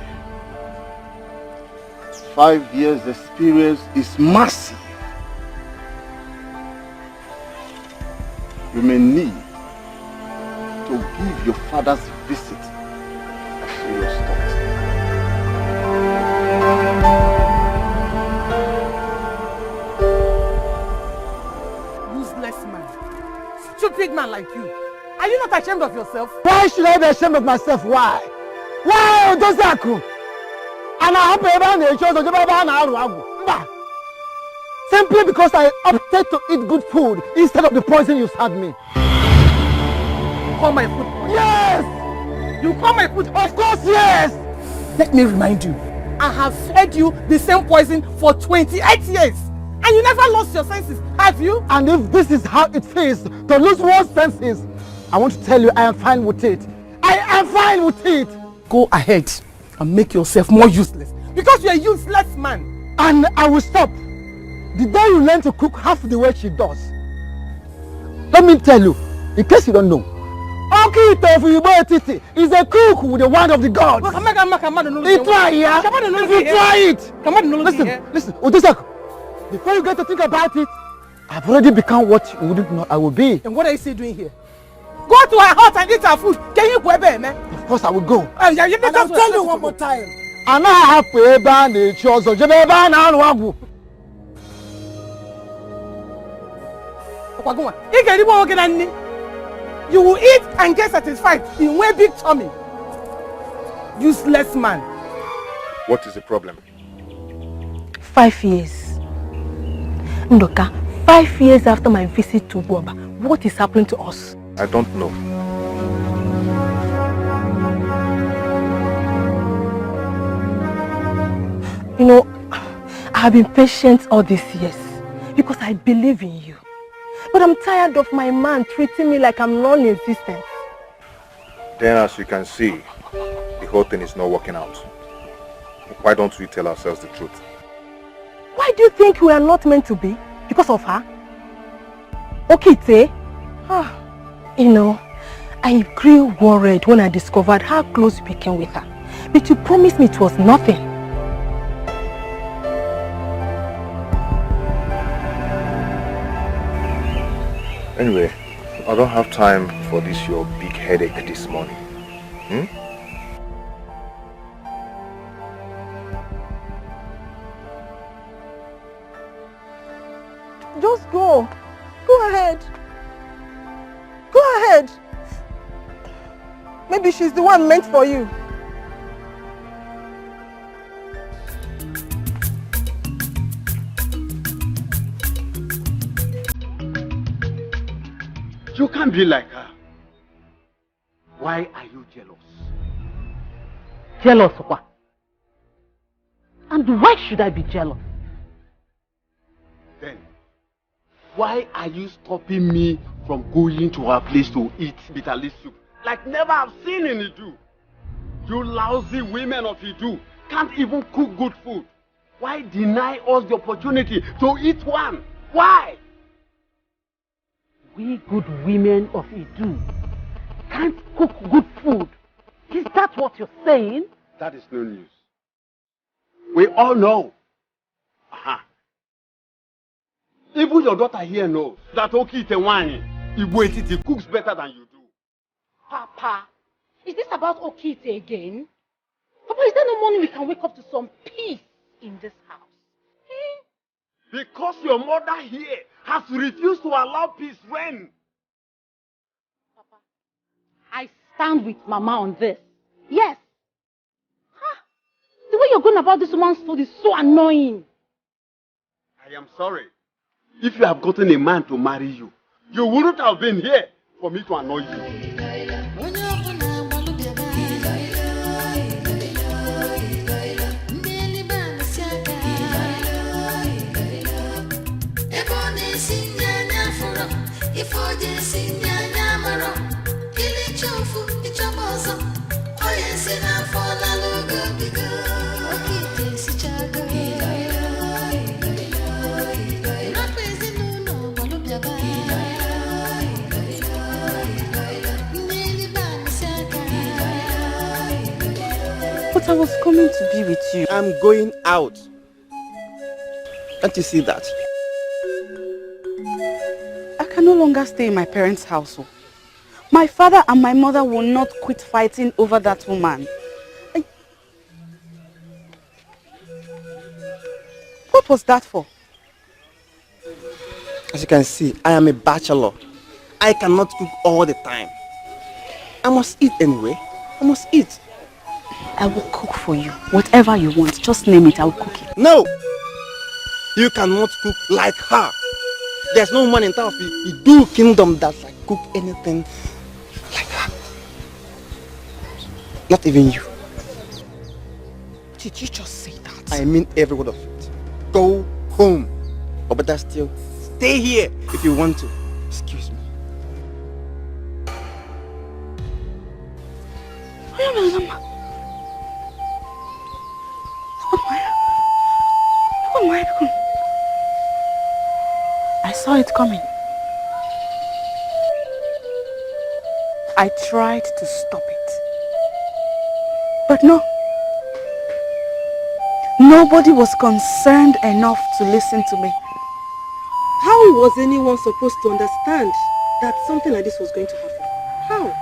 5 years experience is massive. You may need to give your father's visit a serious thought. Useless man. Stupid man like you. Are you not ashamed of yourself? Why should I be ashamed of myself? Why? Why, Odozaku? And I hope everyone chose to simply because I opted to eat good food instead of the poison you served me. Call my food poison? Yes! You call my food? Of course, yes! Let me remind you, I have fed you the same poison for 28 years. And you never lost your senses, have you? And if this is how it feels to lose one's senses, I want to tell you I am fine with it. I am fine with it. Go ahead and make yourself more useless. Because you're a useless man. And I will stop. The day you learn to cook half the way she does. Let me tell you, in case you don't know, Oki Titi is a cook with the wand of the gods. If you try it. Listen, Odozaku, before you get to think about it, I've already become what you wouldn't know I will be. And what are you still doing here? Go to her house and eat her food. Can you go back, man? Of course I will go. And I'll tell you one more time. And I have to ban the chores of Jebeba. You will eat and get satisfied in one big tummy. Useless man. What is the problem? 5 years. Ndoka, 5 years after my visit to Boba, what is happening to us? I don't know. You know, I have been patient all these years because I believe in you. But I'm tired of my man treating me like I'm non-existent. Then as you can see, the whole thing is not working out. Why don't we tell ourselves the truth? Why do you think we are not meant to be? Because of her? Okite? You know, I grew worried when I discovered how close you became with her. But you promised me it was nothing. Anyway, I don't have time for this your big headache this morning. Just go. Go ahead. Go ahead. Maybe she's the one meant for you. You can't be like her. Why are you jealous? Jealous of what? And why should I be jealous? Then, why are you stopping me from going to her place to eat bitter leaf soup? Like never have seen in Idu. You lousy women of Idu can't even cook good food. Why deny us the opportunity to eat one? Why? We good women of Idu can't cook good food. Is that what you're saying? That is no news. We all know. Even your daughter here knows that Okite Wani, Igbo cooks better than you do. Papa, is this about Okite again? Papa, is there no morning we can wake up to some peace in this house? Because your mother here has refused to allow peace reign. Papa, I stand with Mama on this. Yes. The way you're going about this woman's food is so annoying. I am sorry. If you have gotten a man to marry you, you wouldn't have been here for me to annoy you. But I was coming to be with you. I'm going out. Can't you see that? I can no longer stay in my parents' household. My father and my mother will not quit fighting over that woman. What was that for? As you can see, I am a bachelor. I cannot cook all the time. I must eat anyway. I must eat. I will cook for you. Whatever you want, just name it, I will cook it. No! You cannot cook like her. There's no man in town of Idu kingdom that can cook anything like her. Not even you. Did you just say that? I mean every word of it. Go home. Or better still, stay here if you want to. Excuse me. I saw it coming. I tried to stop it. But no. Nobody was concerned enough to listen to me. How was anyone supposed to understand that something like this was going to happen? How?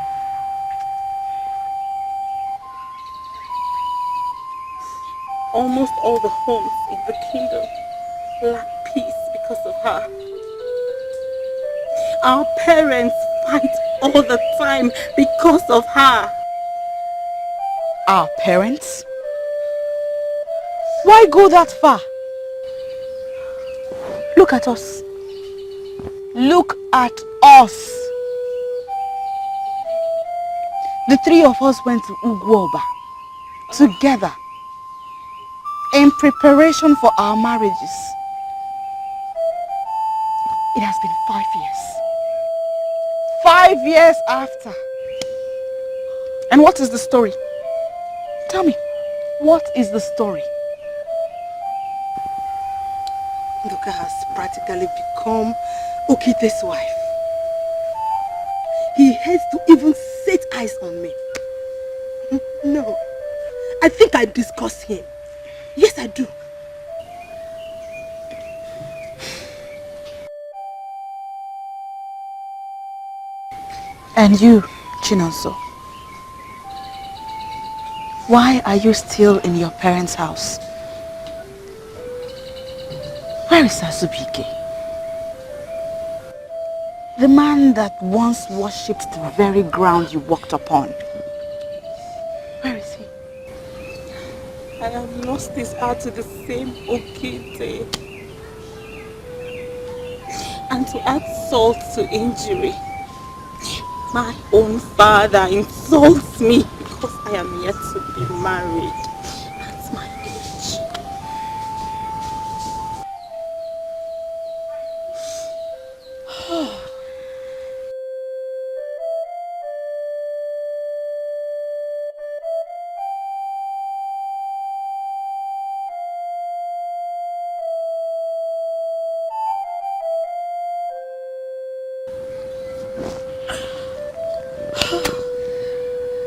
Almost all the homes in the kingdom lack peace because of her. Our parents fight all the time because of her. Our parents? Why go that far? Look at us. Look at us. The three of us went to Ugwoba together in preparation for our marriages. It has been 5 years. 5 years after. And what is the story? Tell me, what is the story? Ndoka has practically become Okite's wife. He hates to even set eyes on me. No, I think I disgust him. Yes, I do. And you, Chinonso, why are you still in your parents' house? Where is Azubike? The man that once worshipped the very ground you walked upon. Where is he? I have lost his heart to the same Okite. And to add salt to injury, my own father insults me because I am yet to be married. That's my age.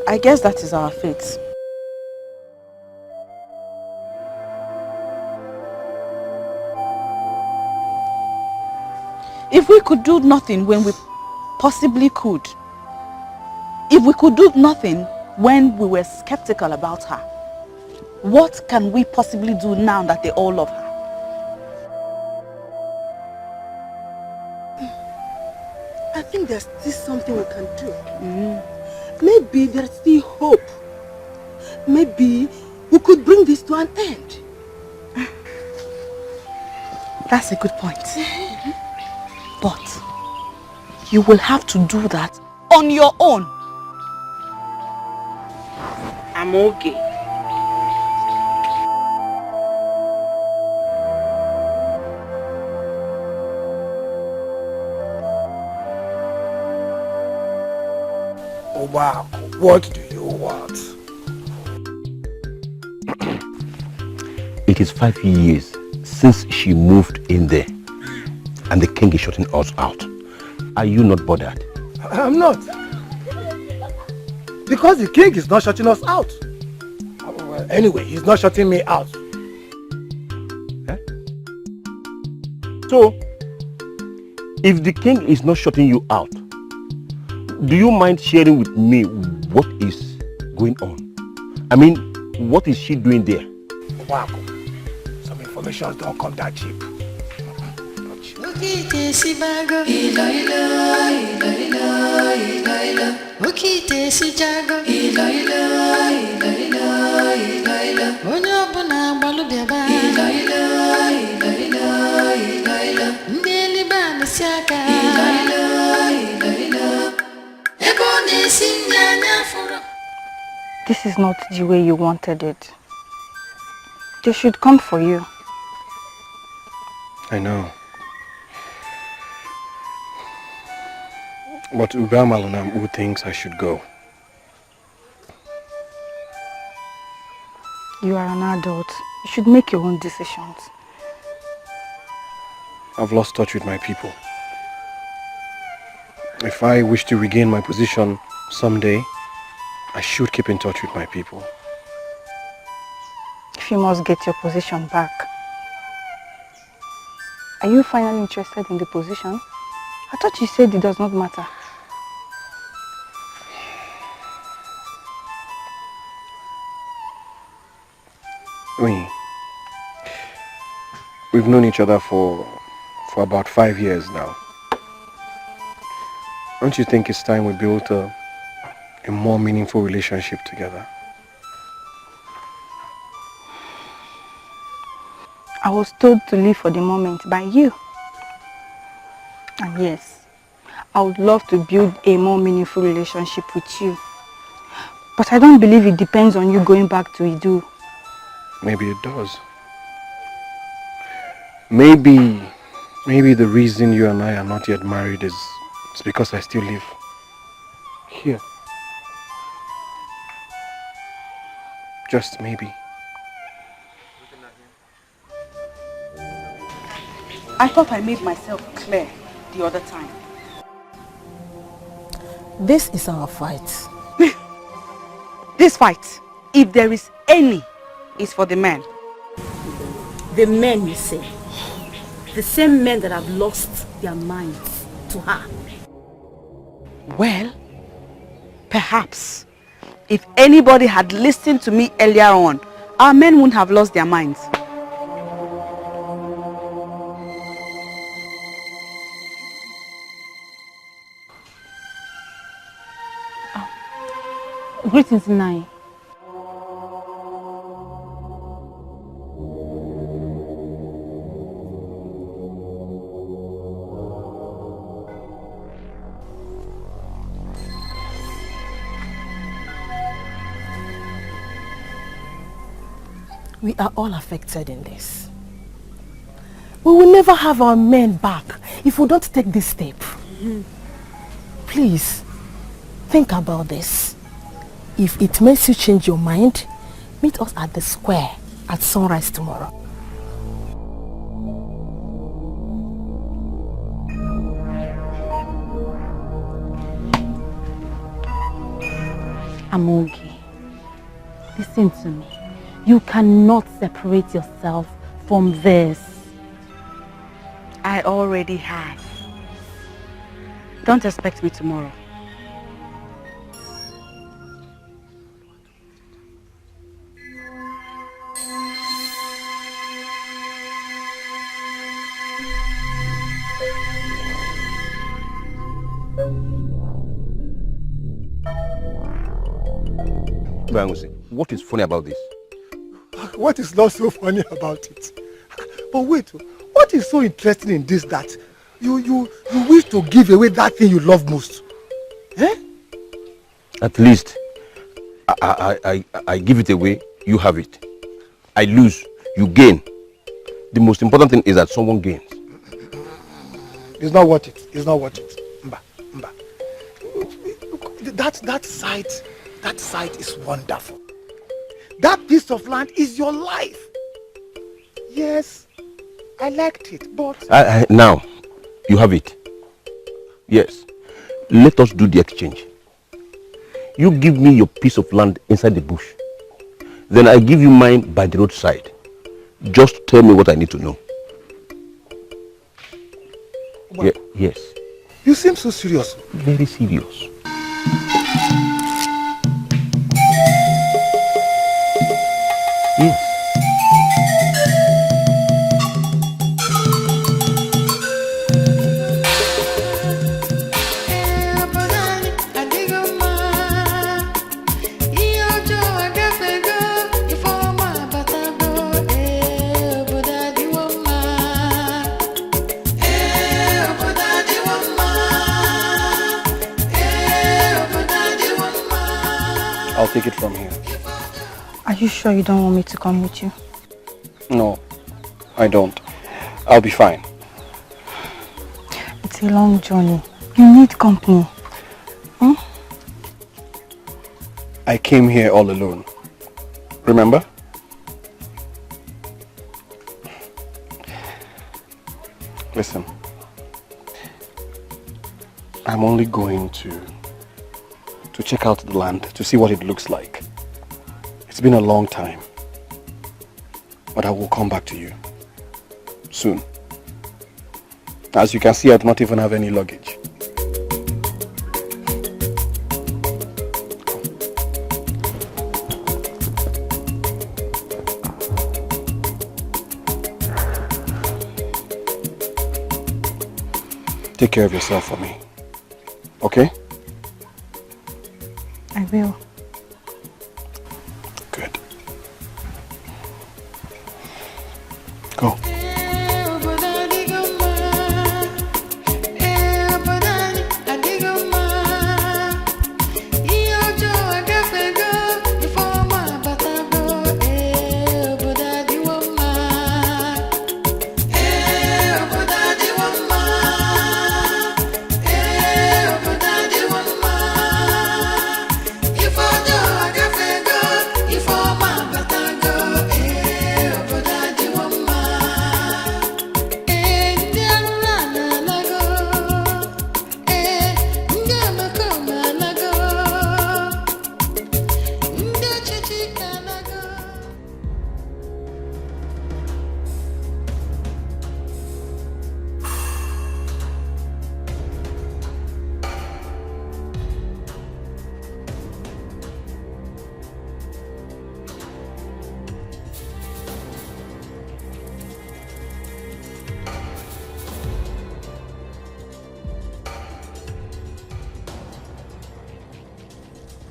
I guess that is our fate. If we could do nothing when we possibly could, if we could do nothing when we were skeptical about her, what can we possibly do now that they all love her? I think there's still something we can do. Maybe there's still hope. Maybe we could bring this to an end. That's a good point. But you will have to do that on your own. I'm okay. Oh wow, what do you want? It is 5 years since she moved in there and the king is shutting us out. Are you not bothered? I'm not. Because the king is not shutting us out. Well, anyway, he's not shutting me out. So, if the king is not shutting you out, do you mind sharing with me what is going on? I mean, what is she doing there? Wow, some information don't come that cheap. Okite sibago, ila ila ila ila ila ila. Okite sijago, ila ila ila ila ila ila. Onyo buna balu biaba, ila ila ila ila ila ila. Ndeli ba mesiaka, ila ila ila ila. Eko ne sinyanya furo. This is not the way you wanted it. They should come for you. I know. But Ugamalunam who thinks I should go. You are an adult. You should make your own decisions. I've lost touch with my people. If I wish to regain my position someday, I should keep in touch with my people. If you must get your position back, are you finally interested in the position? I thought you said it does not matter. We've known each other for about 5 years now. Don't you think it's time we built a more meaningful relationship together? I was told to live for the moment by you. And yes, I would love to build a more meaningful relationship with you. But I don't believe it depends on you going back to Idu. Maybe it does. Maybe the reason you and I are not yet married is because I still live here. Just maybe. I thought I made myself clear the other time. This is our fight. This fight, if there is any, is for the men. The men, you say? The same men that have lost their minds to her. Well, perhaps if anybody had listened to me earlier on, our men wouldn't have lost their minds. Greetings, Nai. We are all affected in this. We will never have our men back if we don't take this step. Please, think about this. If it makes you change your mind, meet us at the square at sunrise tomorrow. Amogi, listen to me. You cannot separate yourself from this. I already have. Don't expect me tomorrow. What is funny about this? What is not so funny about it? But wait, what is so interesting in this that you wish to give away that thing you love most? Eh? At least, I give it away, you have it. I lose, you gain. The most important thing is that someone gains. It's not worth it. It's not worth it. Mba. That site is wonderful. That piece of land is your life. Yes, I liked it, but... Now, you have it. Yes. Let us do the exchange. You give me your piece of land inside the bush. Then I give you mine by the roadside. Just tell me what I need to know. Well, yes. You seem so serious. Very serious. Yes. I'll take it from here. Are you sure you don't want me to come with you? No, I don't. I'll be fine. It's a long journey. You need company. I came here all alone. Remember? Listen. I'm only going to check out the land, to see what it looks like. It's been a long time. But I will come back to you soon. As you can see, I do not even have any luggage. Take care of yourself for me. Okay? I will. Good. Go.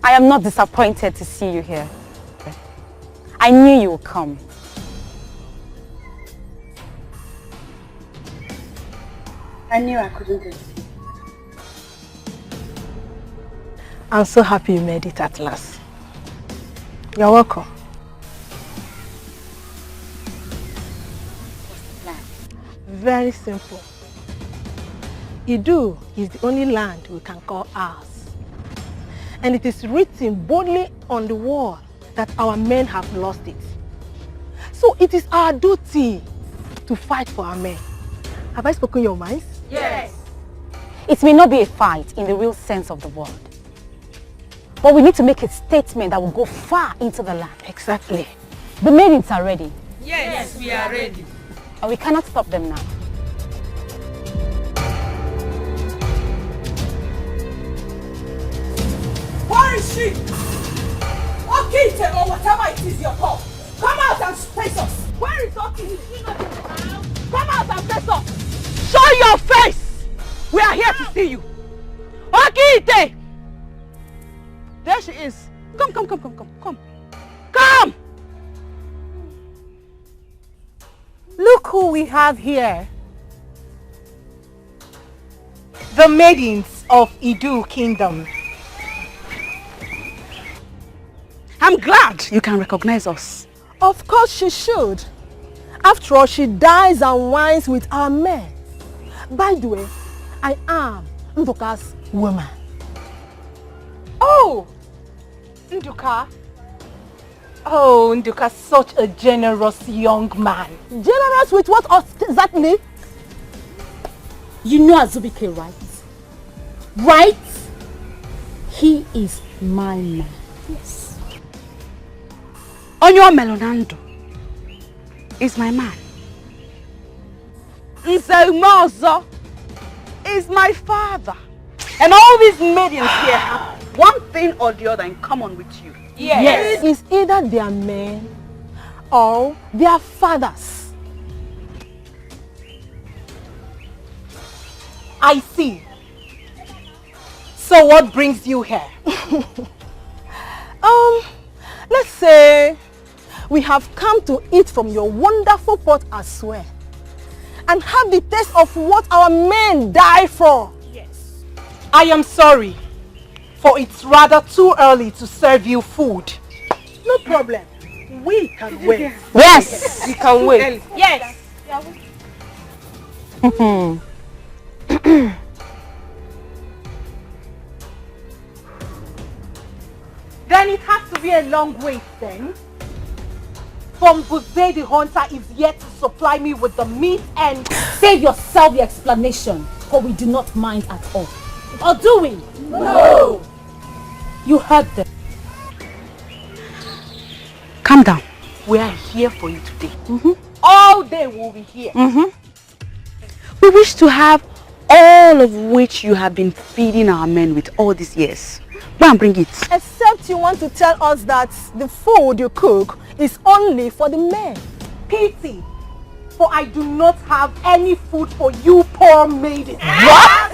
I am not disappointed to see you here. I knew you would come. I knew I couldn't do it. I'm so happy you made it at last. You're welcome. What's the plan? Very simple. Idu is the only land we can call ours. And it is written boldly on the wall that our men have lost it. So it is our duty to fight for our men. Have I spoken your minds? Yes. It may not be a fight in the real sense of the word. But we need to make a statement that will go far into the land. Exactly. The maidens are ready. Yes, we are ready. And we cannot stop them now. Where is she? Okite or whatever it is you're called. Come out and face us. Where is Okite? Come out and face us. Show your face. We are here to see you. Okite! There she is. Come. Come! Look who we have here. The maidens of Idu Kingdom. I'm glad you can recognize us. Of course she should. After all, she dines and wines with our men. By the way, I am Nduka's woman. Oh! Nduka. Oh, Nduka, such a generous young man. Generous with what exactly? You know Azubike, right? Right? He is my man. Yes. Onyo Melonando is my man. Nsemozo is my father. And all these maidens here have one thing or the other in common with you. Yes. It's either their men or their fathers. I see. So what brings you here? Let's say we have come to eat from your wonderful pot as well and have the taste of what our men die for. Yes. I am sorry, for it's rather too early to serve you food. No problem. We can wait. Yes, we can wait. Yes. Then it has to be a long wait then. From Buze the hunter is yet to supply me with the meat and... Save yourself the explanation, for we do not mind at all. Or do we? No. You heard them. Calm down. We are here for you today. All day we'll be here. We wish to have all of which you have been feeding our men with all these years. Go and bring it. Except you want to tell us that the food you cook is only for the men. Pity. For I do not have any food for you poor maidens. What?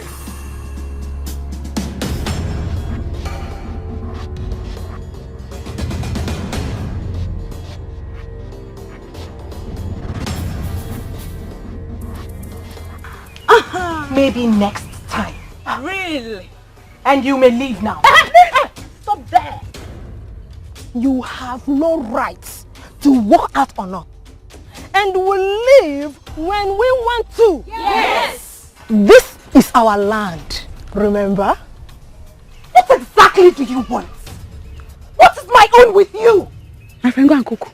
maybe next time. Really? And you may leave now. Stop there. You have no right to walk out on us. And we'll leave when we want to. Yes. This is our land, remember? What exactly do you want? What is my own with you? My friend, go and cook.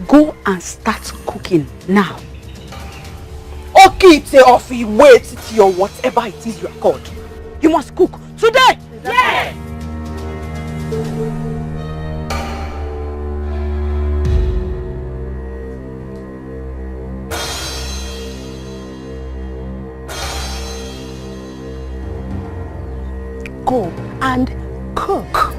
Go and start cooking now. Okay, off, wait till whatever it is you are called. You must cook today. Yes. Go and cook.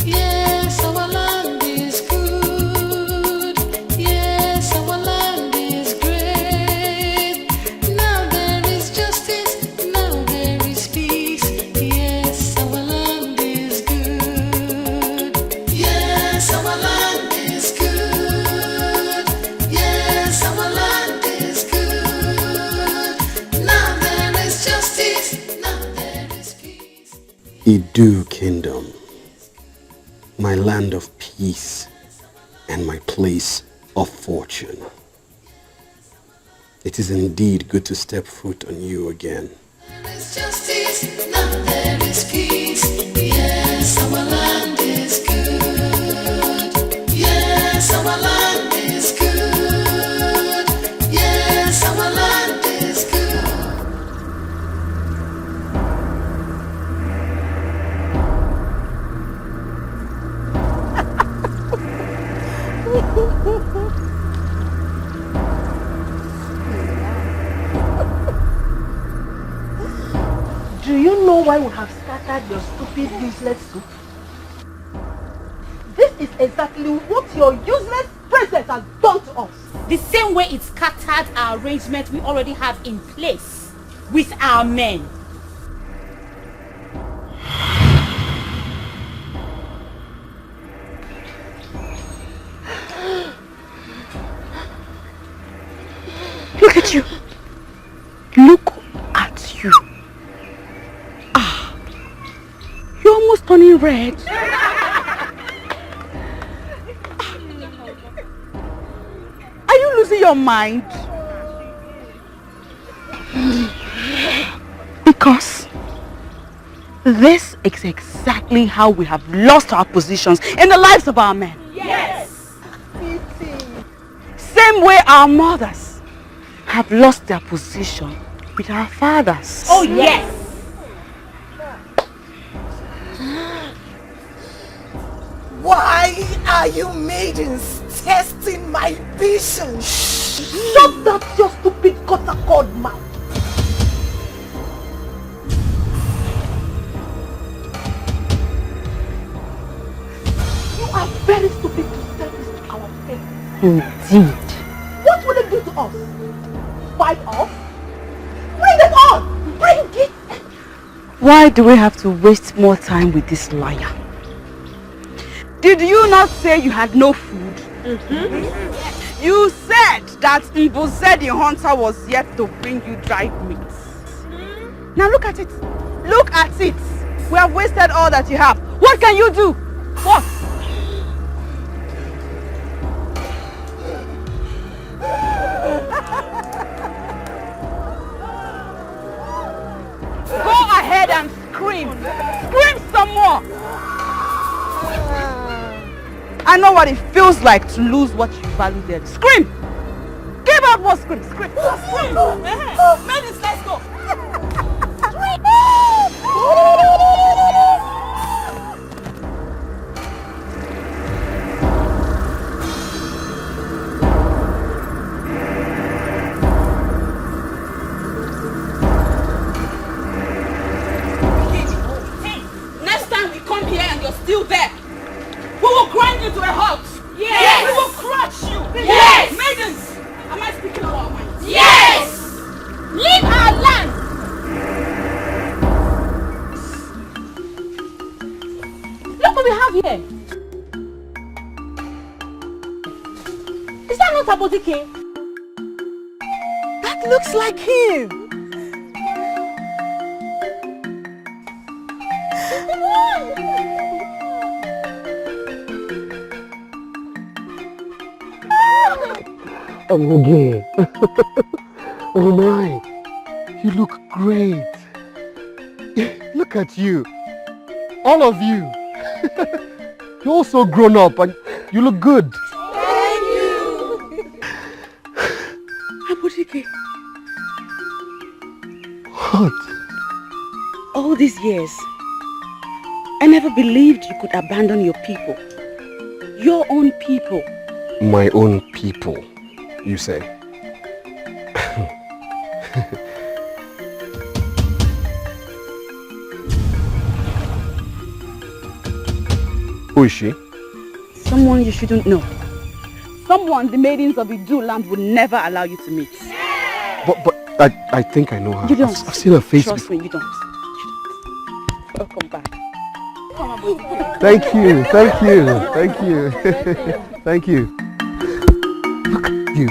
Yes, our land is good. Yes, our land is great. Now there is justice, now there is peace. Yes, our land is good. Yes, our land is good. Yes, our land is good. Now there is justice, now there is peace. Idu Kingdom, my land of peace and my place of fortune. It is indeed good to step foot on you again. There is justice, now there is peace. Yes, our land is good. Yes, our land is good. Yes, our land is good. Do you know why we have scattered your stupid, useless soup? This is exactly what your useless princess has done to us. The same way it scattered our arrangement we already have in place with our men. Look at you. Look at you. Ah, you're almost turning red. Are you losing your mind? Because this is exactly how we have lost our positions in the lives of our men. Yes. Same way our mothers have lost their position with our fathers. Oh yes. Why are you maidens testing my patience? Shut that your stupid cut-a-cord mouth. You are very stupid to say this to our parents. Indeed. What will it do to us? Fight off? Bring it on! Bring it! Why do we have to waste more time with this liar? Did you not say you had no food? Mm-hmm. You said that Mbose the hunter was yet to bring you dried meat. Mm-hmm. Now look at it. Look at it. We have wasted all that you have. What can you do? What? Go ahead and scream. Scream some more. I know what it feels like to lose what you value dearly. Scream! Give out more scream. Scream. Scream. Madness, let's go. Next time we come here and you're still there, we will grind you to a halt. Yes. We will crush you. Yes. Maidens, am I speaking out our minds? Yes. Leave our land. Look what we have here. Is that not Abodike? looks like him. Amoge. Oh my. You look great. Look at you. All of you. You're all so grown up and you look good. Thank you. Abodike. What? All these years, I never believed you could abandon your people. Your own people. My own people, you say? Who is she? Someone you shouldn't know. Someone the maidens of Idu land would never allow you to meet. But I think I know her. You don't. I've seen her face Trust before. me, you don't. Welcome back. Come on, baby. Thank you, thank you, thank you, thank you. Look at you.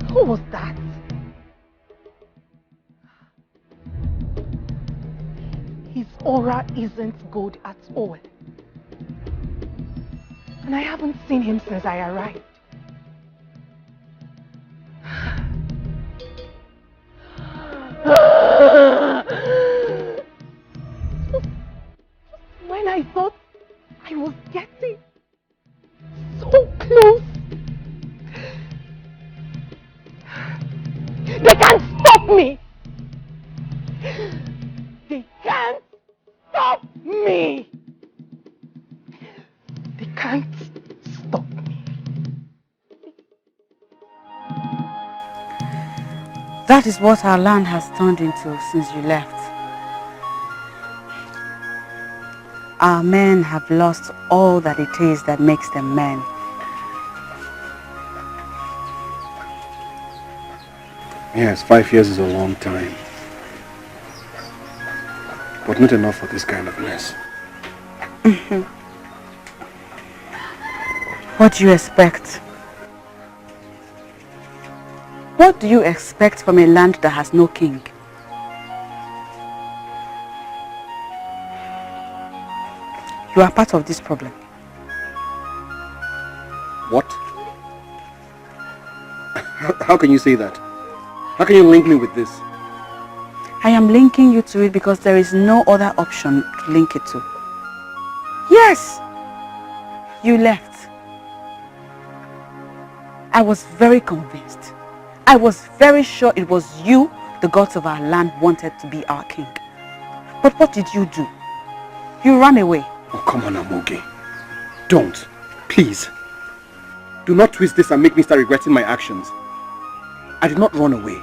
Who was that? His aura isn't good at all. And I haven't seen him since I arrived. When I thought I was getting so close, they can't stop me! They can't stop me! They can't stop me. That is what our land has turned into since you left. Our men have lost all that it is that makes them men. Yes, 5 years is a long time. But not enough for this kind of mess. What do you expect? What do you expect from a land that has no king? You are part of this problem. What? How can you say that? How can you link me with this? I am linking you to it because there is no other option to link it to. Yes! You left. I was very convinced. I was very sure it was you the gods of our land wanted to be our king. But what did you do? You ran away. Oh, come on, Amoge. Don't. Please. Do not twist this and make me start regretting my actions. I did not run away.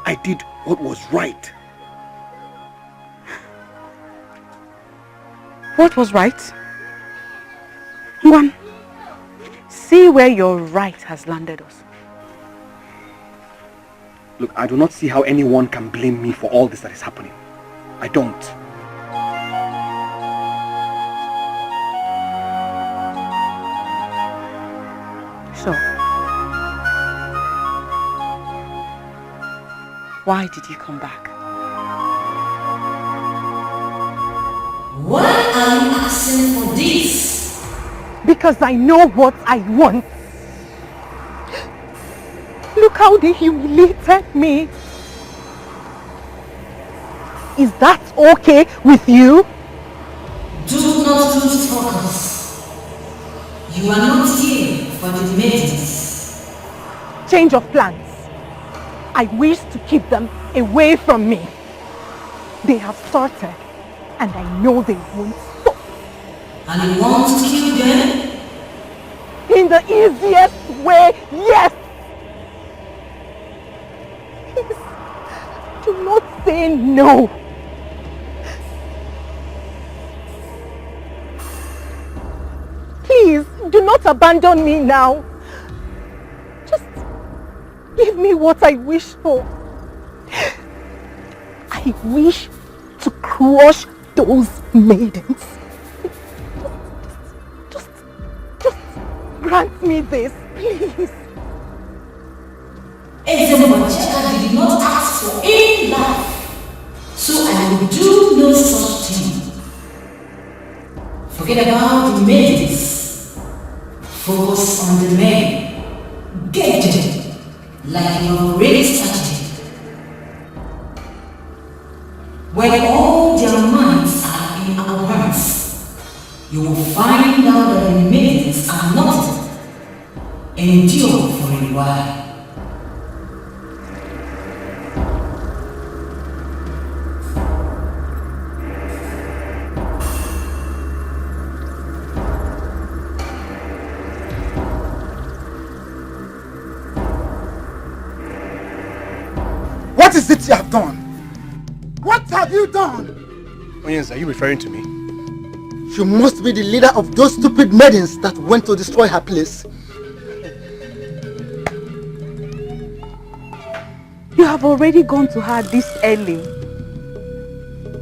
I did what was right. What was right? Ngwan, see where your right has landed us. Look, I do not see how anyone can blame me for all this that is happening. I don't. So, why did you come back? Why are you asking for this? Because I know what I want. Look how they humiliated me. Is that okay with you? Do not lose focus. You are not here for the maidens. Change of plans. I wish to keep them away from me. They have started, and I know they won't stop. And you want to kill them? In the easiest way, yes! say no. Please, do not abandon me now. Just give me what I wish for. I wish to crush those maidens. Just grant me this, please. Ezemwachaka did not ask for any life, so I will do no such thing. Forget about the maidens. Focus on the men. Get them like you have already started. When all their minds are in our hands, you will find out that the maidens are nothing. Endure for a while. What is it you have done? What have you done? Onyens, are you referring to me? You must be the leader of those stupid maidens that went to destroy her place. You have already gone to her this early.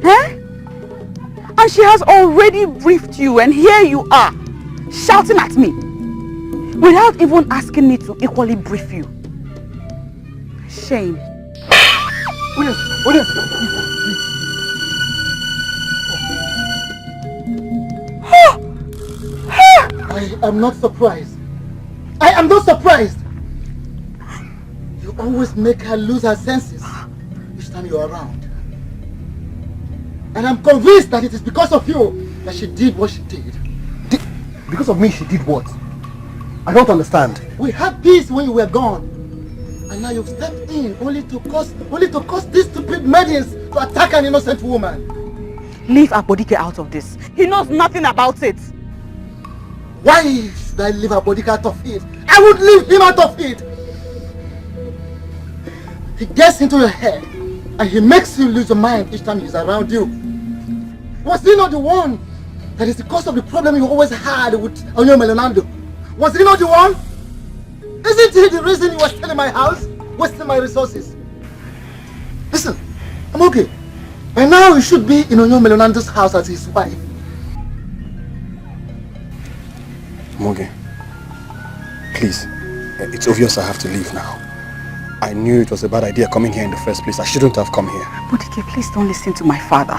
Eh? And she has already briefed you, and here you are, shouting at me, without even asking me to equally brief you. Shame. I am not surprised. I am not surprised. You always make her lose her senses each time you are around. And I'm convinced that it is because of you that she did what she did. Because of me, she did what? I don't understand. We had peace when you were gone. And now you've stepped in only to cause these stupid maidens to attack an innocent woman. Leave Abodike out of this. He knows nothing about it. Why should I leave Abodike out of it? I would leave him out of it. He gets into your head and he makes you lose your mind each time he's around you. Was he not the one that is the cause of the problem you always had with Onyo Melenando? Was he not the one? Isn't he the reason you were stealing my house? Wasting my resources? Listen, I'm okay. By now you should be in Onyo Melenando's house as his wife. Moge, please, it's obvious I have to leave now. I knew it was a bad idea coming here in the first place. I shouldn't have come here. Abodike, please don't listen to my father.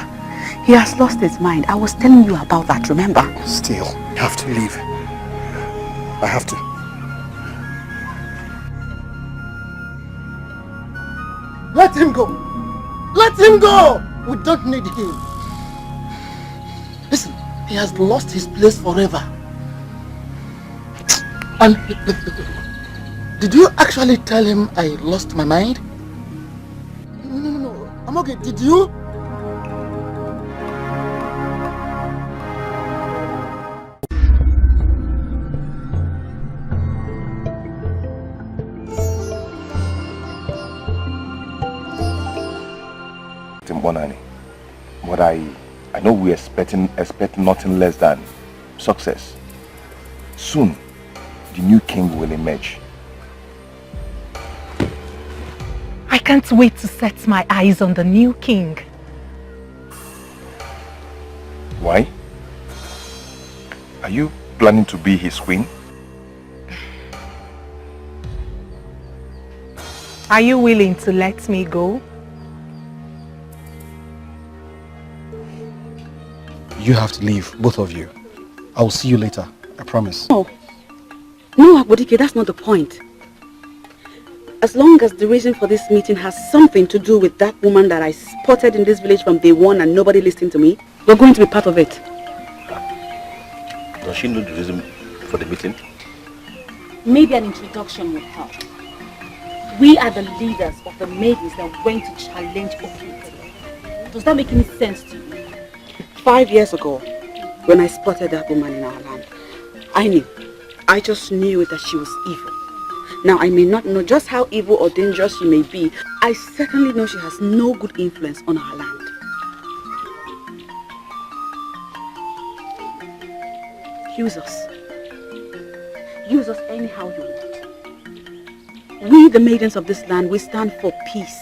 He has lost his mind. I was telling you about that, remember? Still, you have to leave. I have to. Let him go! Let him go! We don't need him. Listen, he has lost his place forever. And did you actually tell him I lost my mind? No. I'm okay. Did you? Timbonani, but I know we expect nothing less than success. Soon, the new king will emerge. I can't wait to set my eyes on the new king. Why? Are you planning to be his queen? Are you willing to let me go? You have to leave, both of you. I will see you later, I promise. No, Abodike, that's not the point. As long as the reason for this meeting has something to do with that woman that I spotted in this village from day one and nobody listened to me, you're going to be part of it. Does she know the reason for the meeting? Maybe an introduction would help. We are the leaders of the maidens that went to challenge Okite. Does that make any sense to you? 5 years ago, when I spotted that woman in our land, I just knew that she was evil. Now, I may not know just how evil or dangerous she may be. I certainly know she has no good influence on our land. Use us. Use us anyhow you want. We, the maidens of this land, we stand for peace,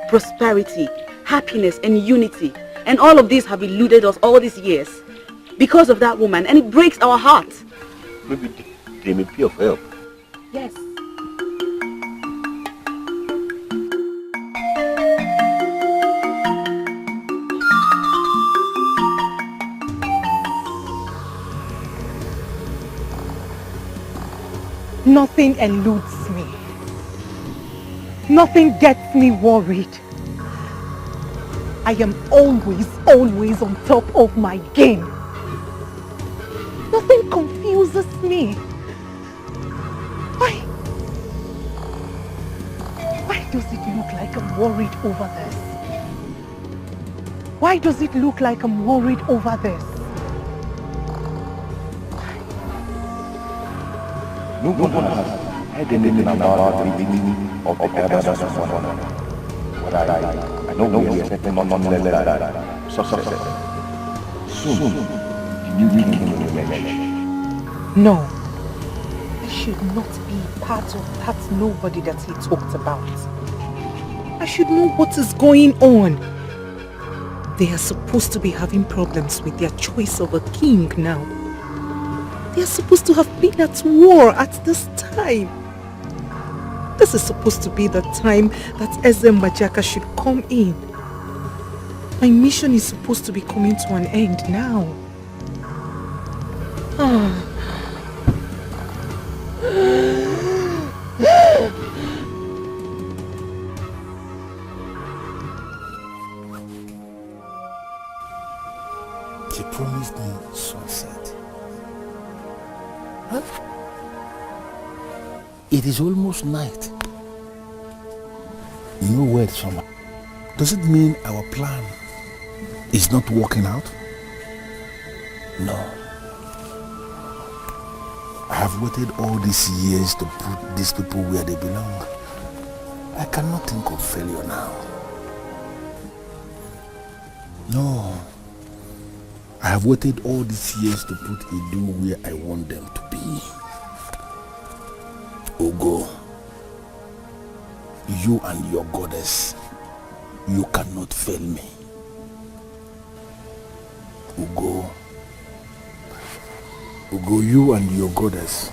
prosperity, happiness, and unity. And all of these have eluded us all these years because of that woman, and it breaks our heart. Maybe they may be of help. Yes. Nothing eludes me. Nothing gets me worried. I am always on top of my game. Nothing confuses me. Why does it look like I'm worried over this? Why does it look like I'm worried over this? No one has heard anything about the meaning of the elders of one. But I know we are expecting not less than success. Soon, the new king will emerge. No. I should not be part of that nobody that he talked about. I should know what is going on. They are supposed to be having problems with their choice of a king now. They are supposed to have been at war at this time. This is supposed to be the time that Ezembajaka should come in. My mission is supposed to be coming to an end now. She promised me sunset. Huh? It is almost night. No word from her. Does it mean our plan is not working out? No. I have waited all these years to put these people where they belong. I cannot think of failure now. No. I have waited all these years to put Edu where I want them to be. Ogo, you and your goddess, you cannot fail me. Ugo, you and your goddess,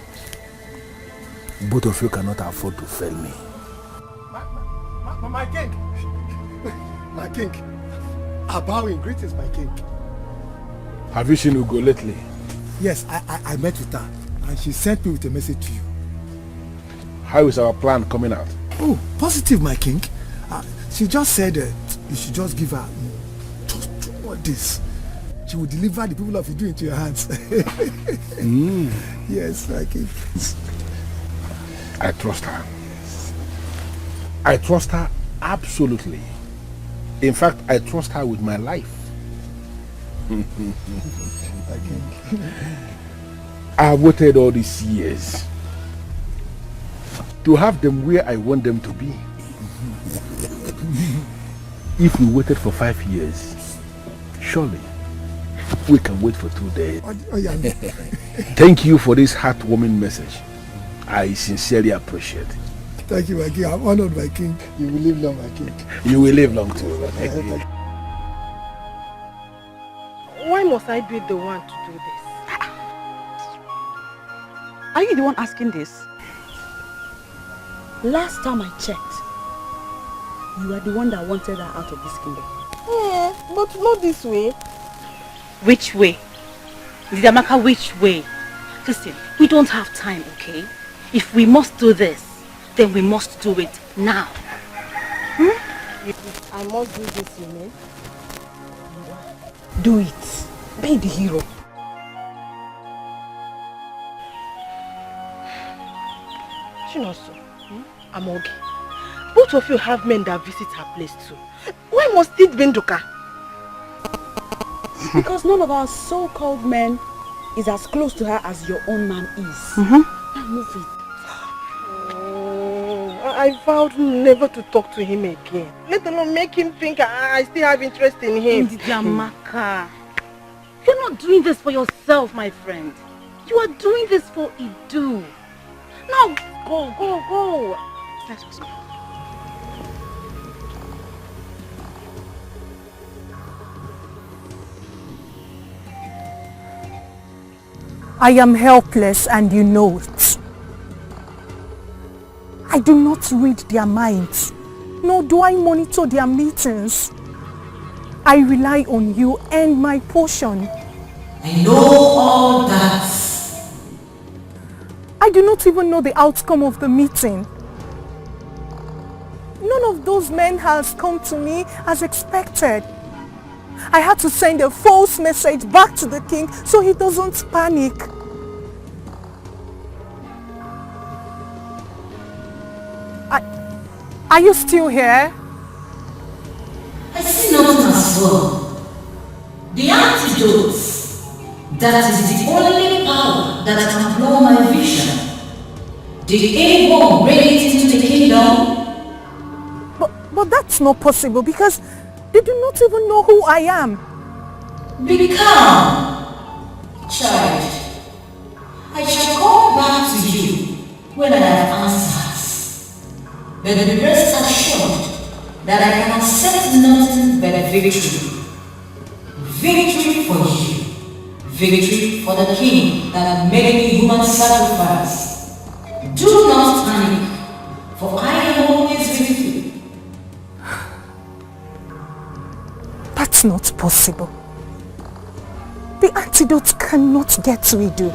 both of you cannot afford to fail me. My king! My king! I bow in greetings, my king. Have you seen Ugo lately? Yes, I met with her and she sent me with a message to you. How is our plan coming out? Oh, positive, my king. She just said you should just give her just this. She will deliver the people of Idu into your hands. Yes, my king. I trust her. I trust her absolutely. In fact, I trust her with my life. I have waited all these years to have them where I want them to be. If we waited for 5 years, surely we can wait for 2 days. Thank you for this heartwarming message. I sincerely appreciate it. Thank you, my king. I'm honored, my king. You will live long, my king. You will live long too. Why must I be the one to do this? Are you the one asking this? Last time I checked, you were the one that wanted her out of this kingdom. Yeah, but not this way. Which way? Lidamaka, which way? Listen, we don't have time, okay? If we must do this, then we must do it now. I must do this, you mean? Do it. Be the hero. Chinoso, Amogi, both of you have men that visit her place too. Why must it be Nduka? Because none of our so-called men is as close to her as your own man is. Now move it. I vowed never to talk to him again. Let alone make him think I still have interest in him. Ndidiamaka, you're not doing this for yourself, my friend. You are doing this for Idu. Now go. Let us go. I am helpless and you know it. I do not read their minds, nor do I monitor their meetings. I rely on you and my portion. I know all that. I do not even know the outcome of the meeting. None of those men has come to me as expected. I had to send a false message back to the king so he doesn't panic. Are you still here? I see nothing as well. The antidote, that is the only power that can blow my vision. Did anyone bring it into the kingdom? But that's not possible because they do not even know who I am. Be calm, child. I shall come back to you when I have answers. But be rest assured that I can accept nothing but victory. Victory for you. Victory for the king that made me human sacrifice. Do not panic, for I am always with you. That's not possible. The antidote cannot get to Idu.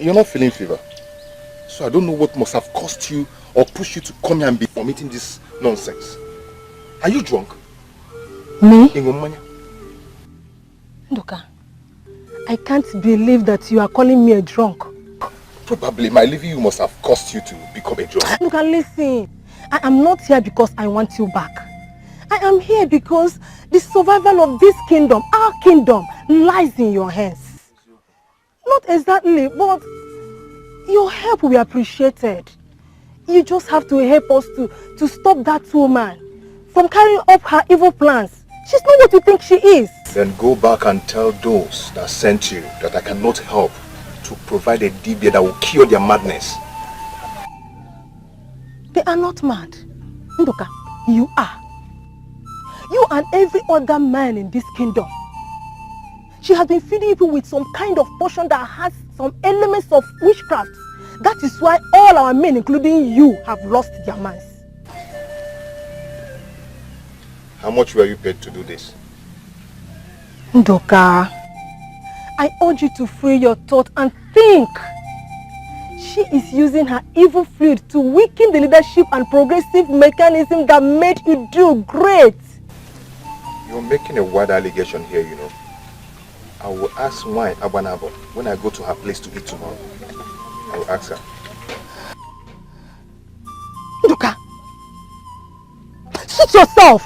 You're not feeling fever. So I don't know what must have caused you or pushed you to come here and be vomiting this nonsense. Are you drunk? Me? Ingomanya? Nduka, I can't believe that you are calling me a drunk. Probably my leaving you must have caused you to become a drunk. Nduka, listen. I am not here because I want you back. I am here because the survival of this kingdom, our kingdom, lies in your hands. Not exactly, but your help will be appreciated. You just have to help us to stop that woman from carrying up her evil plans. She's not what you think she is. Then go back and tell those that sent you that I cannot help to provide a dibia that will cure their madness. They are not mad. Ndoka, you are. You and every other man in this kingdom. She has been feeding people with some kind of potion that has some elements of witchcraft. That is why all our men, including you, have lost their minds. How much were you paid to do this? Ndoka, I urge you to free your thought and think. She is using her evil fluid to weaken the leadership and progressive mechanism that made you do great. You're making a wild allegation here, you know. I will ask why Abanabo when I go to her place to eat tomorrow. I will ask her. Nduka, suit yourself.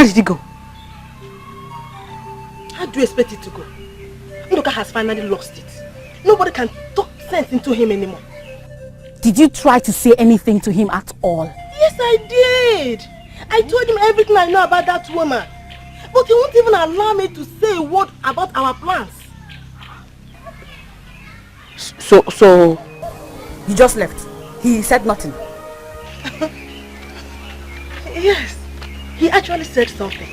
How did he go? How do you expect it to go? Ndoka has finally lost it. Nobody can talk sense into him anymore. Did you try to say anything to him at all? Yes, I did. I told him everything I know about that woman. But he won't even allow me to say a word about our plans. So you just left? He said nothing? Yes, he actually said something.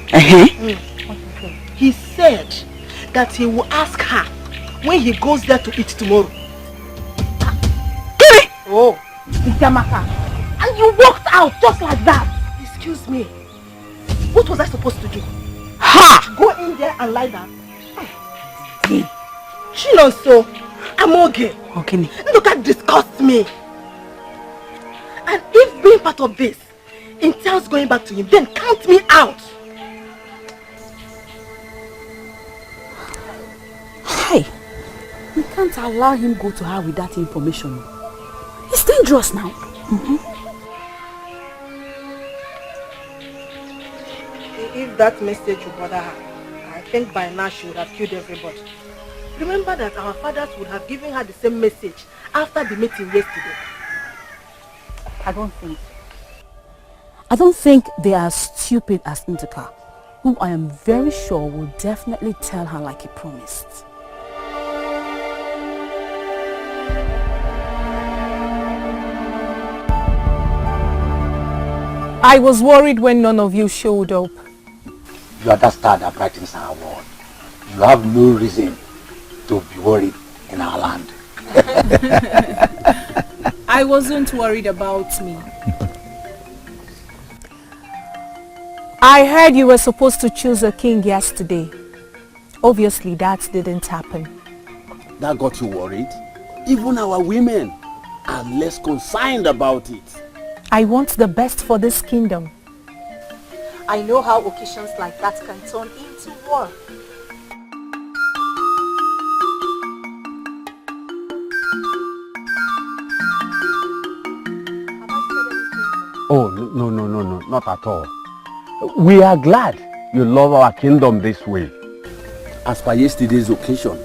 He said that he will ask her when he goes there to eat tomorrow. Oh, Itamaka. And you walked out just like that. Excuse me. What was I supposed to do? Ha! Go in there and lie down? She knows so. I'm okay. Okay. Look at disgust me. And if being part of this entails going back to him, then count me out. Hey, we can't allow him go to her with that information. It's dangerous now. If that message will bother her, I think by now she would have killed everybody. Remember that our fathers would have given her the same message after the meeting yesterday. I don't think they are as stupid as Nduka, who I am very sure will definitely tell her like he promised. I was worried when none of you showed up. You are that star that brightens our world. You have no reason to be worried in our land. I wasn't worried about me. I heard you were supposed to choose a king yesterday. Obviously, that didn't happen. That got you worried? Even our women are less concerned about it. I want the best for this kingdom. I know how occasions like that can turn into war. Oh, no, not at all. We are glad you love our kingdom this way. As per yesterday's occasion,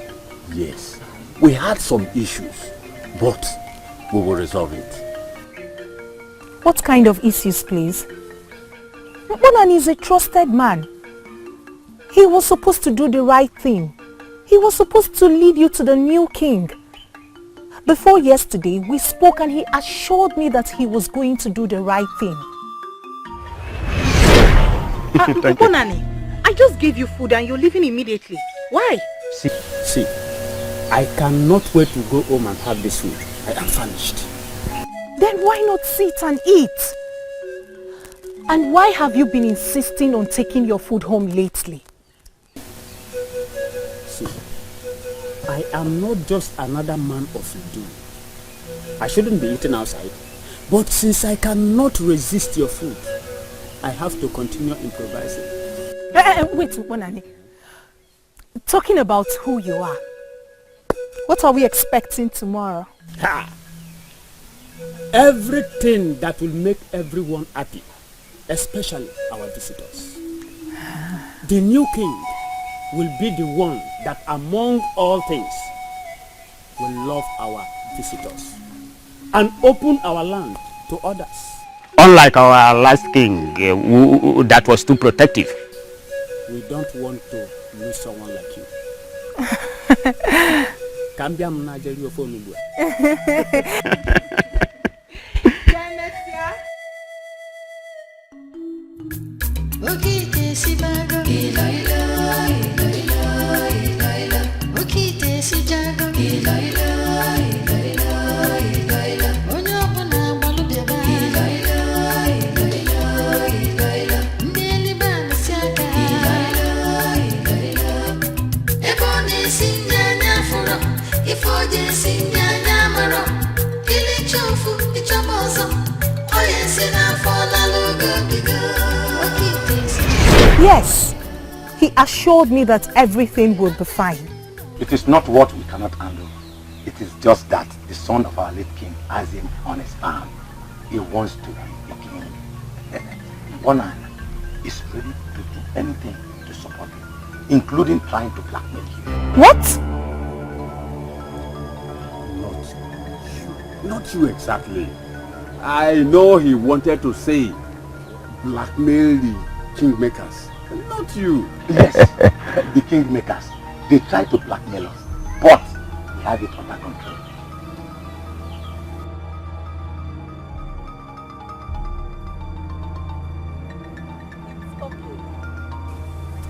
yes, we had some issues, but we will resolve it. What kind of issues, please? Bonan is a trusted man. He was supposed to do the right thing. He was supposed to lead you to the new king. Before yesterday, we spoke and he assured me that he was going to do the right thing. Bonani, I just gave you food and you're leaving immediately. Why? See, I cannot wait to go home and have this food. I am famished. Then why not sit and eat? And why have you been insisting on taking your food home lately? See, I am not just another man of doom. I shouldn't be eating outside. But since I cannot resist your food, I have to continue improvising. Wait, Bonani. Talking about who you are, what are we expecting tomorrow? Ha! Everything that will make everyone happy, especially our visitors. The new king will be the one that among all things will love our visitors and open our land to others. Unlike our last king, that was too protective. We don't want to lose someone like you. Cambia mnaje your phone. Yes, he assured me that everything would be fine. It is not what we cannot handle. It is just that the son of our late king has him on his arm. He wants to be king. Bonan, is ready to do anything to support you, including trying to blackmail you. What? Not you exactly. I know he wanted to say blackmail the kingmakers. Not you. Yes, the kingmakers. They try to blackmail us, but we have it under control.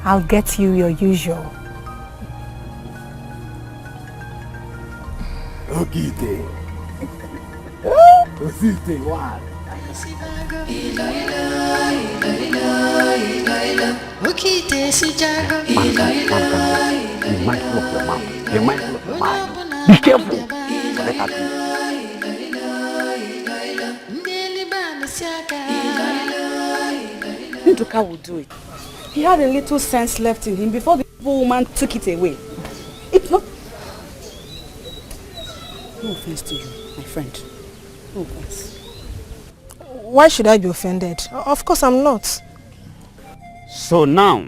I'll get you your usual. Okay, what? Be mindful of your mouth. Be mindful of your mind. Be careful. Let her be. Nduka will do it. He had a little sense left in him before the woman took it away. It's not... No offense to you, my friend. No offense. Why should I be offended? Of course I'm not. So now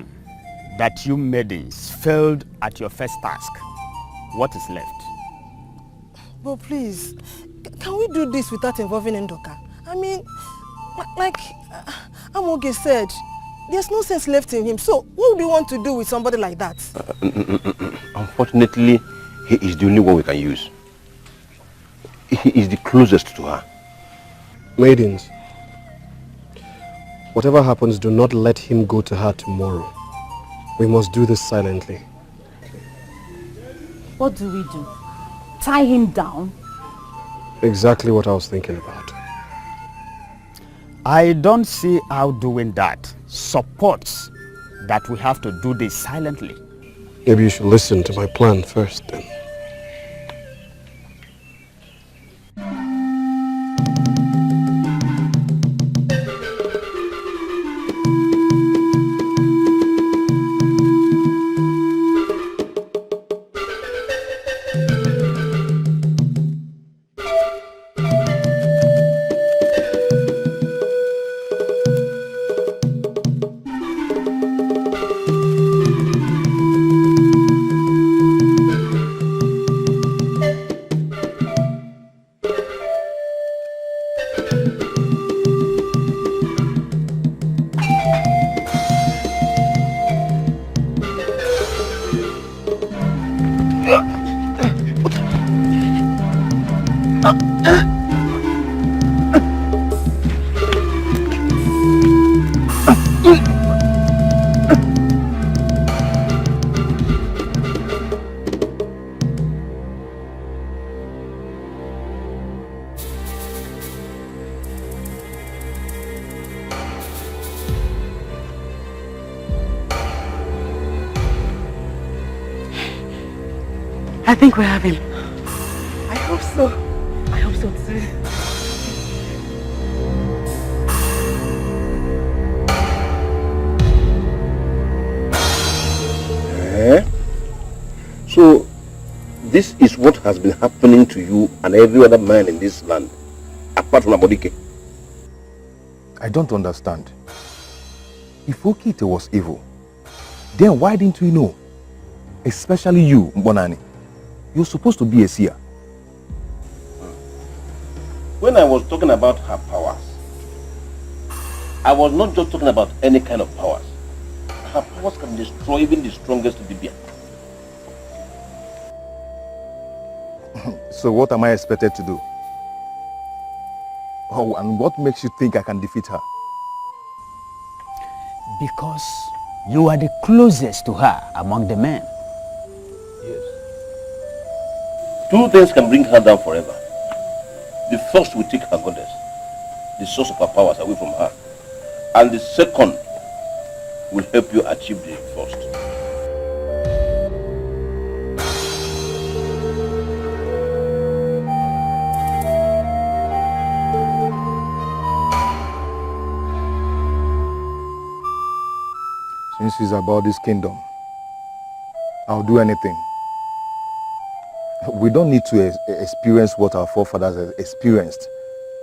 that you maidens failed at your first task, what is left? But please, can we do this without involving Ndoka? I mean, like Amoge said, there's no sense left in him. So what do you want to do with somebody like that? Unfortunately, he is the only one we can use. He is the closest to her. Maidens, whatever happens, do not let him go to her tomorrow. We must do this silently. What do we do? Tie him down? Exactly what I was thinking about. I don't see how doing that supports that we have to do this silently. Maybe you should listen to my plan first then. I think we have him. I hope so. I hope so too. So, this is what has been happening to you and every other man in this land, apart from Abodike. I don't understand. If Okite was evil, then why didn't we know? Especially you, Mbonani. You're supposed to be a seer. When I was talking about her powers, I was not just talking about any kind of powers. Her powers can destroy even the strongest Dibia. So what am I expected to do? Oh, and what makes you think I can defeat her? Because you are the closest to her among the men. Two things can bring her down forever. The first will take her goddess, the source of her powers, away from her. And the second will help you achieve the first. Since it's about this kingdom, I'll do anything. We don't need to experience what our forefathers experienced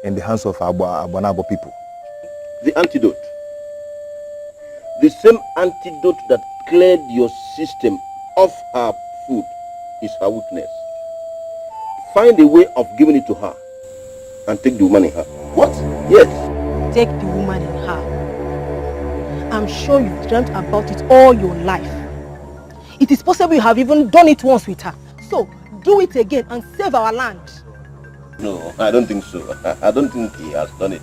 in the hands of our Banabo people. The antidote. the same antidote that cleared your system of her food is her weakness. Find a way of giving it to her and take the woman in her. What? Yes. Take the woman in her. I'm sure you've dreamt about it all your life. It is possible you have even done it once with her. So, do it again and save our land. No, I don't think so. I don't think he has done it.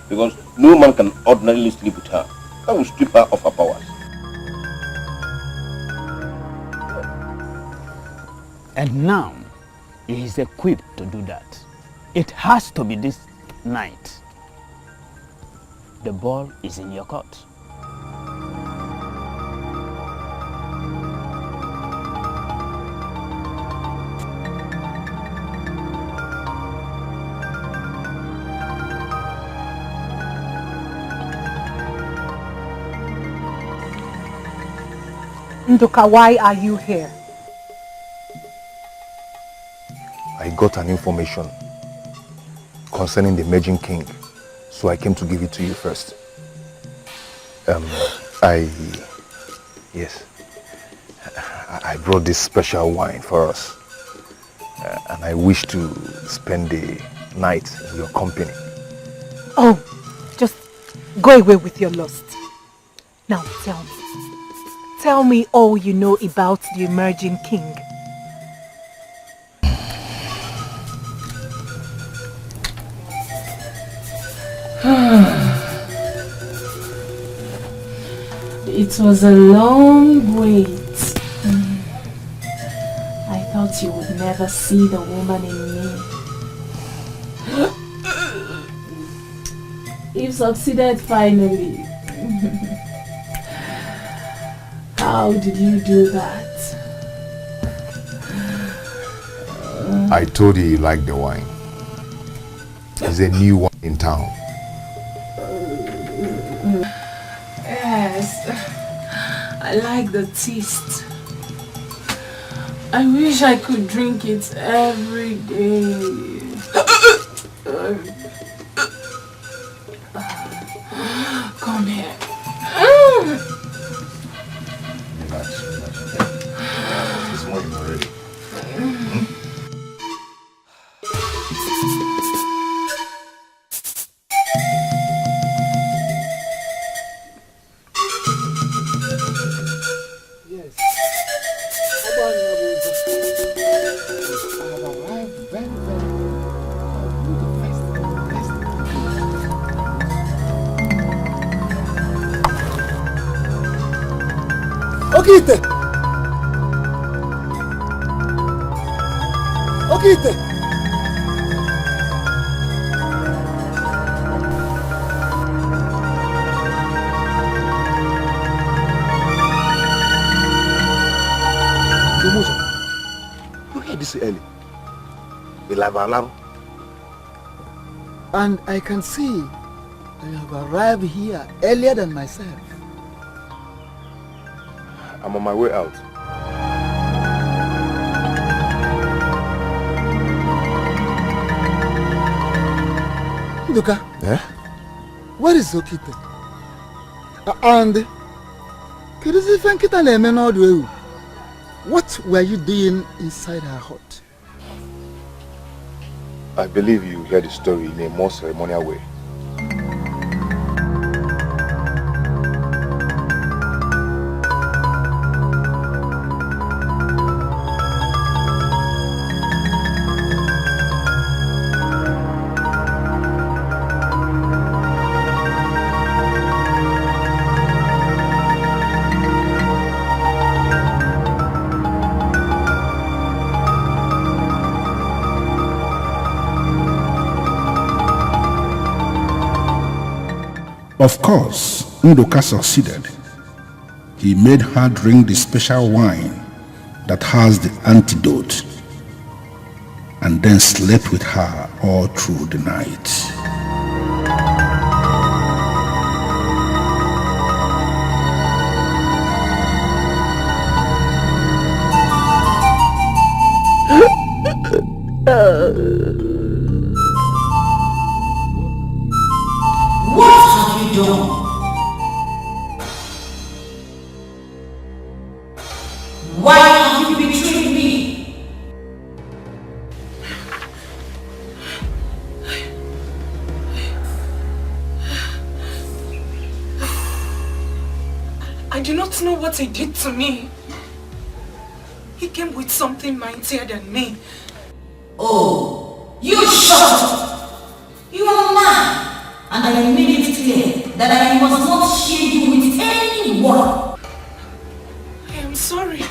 Because no man can ordinarily sleep with her. That will strip her of her powers. And now, he is equipped to do that. It has to be this night. The ball is in your court. Nduka, why are you here? I got an information concerning the emerging king, so I came to give it to you first. Yes, I brought this special wine for us, and I wish to spend the night in your company. Oh, just go away with your lust. Now tell me. Tell me all you know about the emerging king. It was a long wait. I thought you would never see the woman in me. You've succeeded finally. How did you do that? I told you liked the wine. It's a new one in town. Yes, I like the taste. I wish I could drink it every day. Come here. It's morning already. Okite! Okite! You hear this early? Alarm. And I can see you have arrived here earlier than myself. I'm on my way out. Nduka, Eh? where is Okite? And what were you doing inside her hut? I believe you heard the story in a more ceremonial way. Of course, Ndoka succeeded. He made her drink the special wine that has the antidote and then slept with her all through the night. What have you done? do not know what he did to me. He came with something mightier than me. Oh, you shut up! You are mad, and I made it clear that I must not share you with anyone. I am sorry.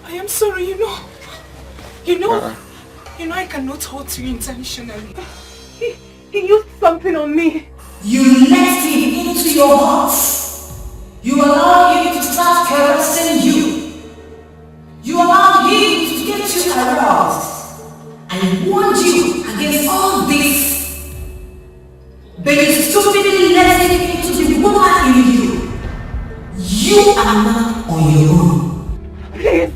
I am sorry, you know. You know I cannot hurt you intentionally. He used something on me. You let him into your heart. You allowed him to start caressing you. You allowed him to get you aroused. I warned you against all this. But you stupidly let him into the woman in you. You are not on your own. Please.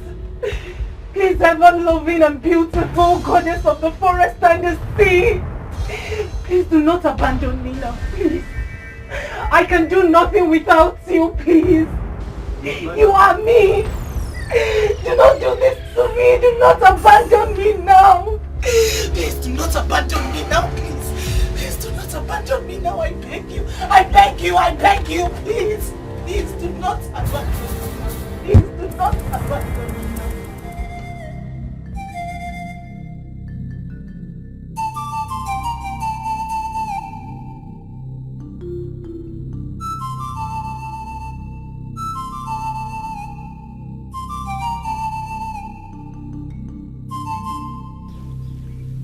Please, ever-loving and beautiful goddess of the forest and the sea. Please do not abandon me now, please. I can do nothing without you, please. You are me. Do not do this to me. Do not abandon me now. Please do not abandon me now, please. Please do not abandon me now, I beg you. I beg you, I beg you, please. Please do not abandon me now. Please do not abandon me now.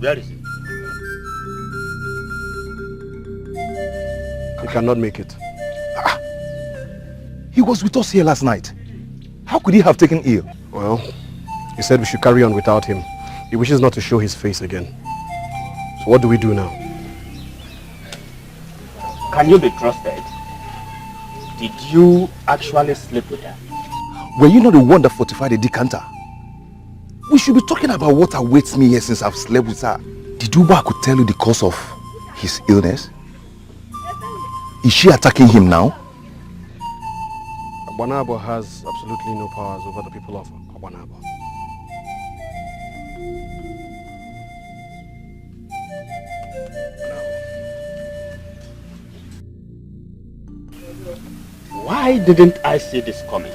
Where is he? He cannot make it. He was with us here last night. How could he have taken ill? Well, he said we should carry on without him. He wishes not to show his face again. So what do we do now? Can you be trusted? Did you actually sleep with her? Were you not the one that fortified the decanter? We should be talking about what awaits me here since I've slept with her. Did Uba could tell you the cause of his illness? Is she attacking him now? Abanabo has absolutely no powers over the people of Abanabo. Why didn't I see this coming?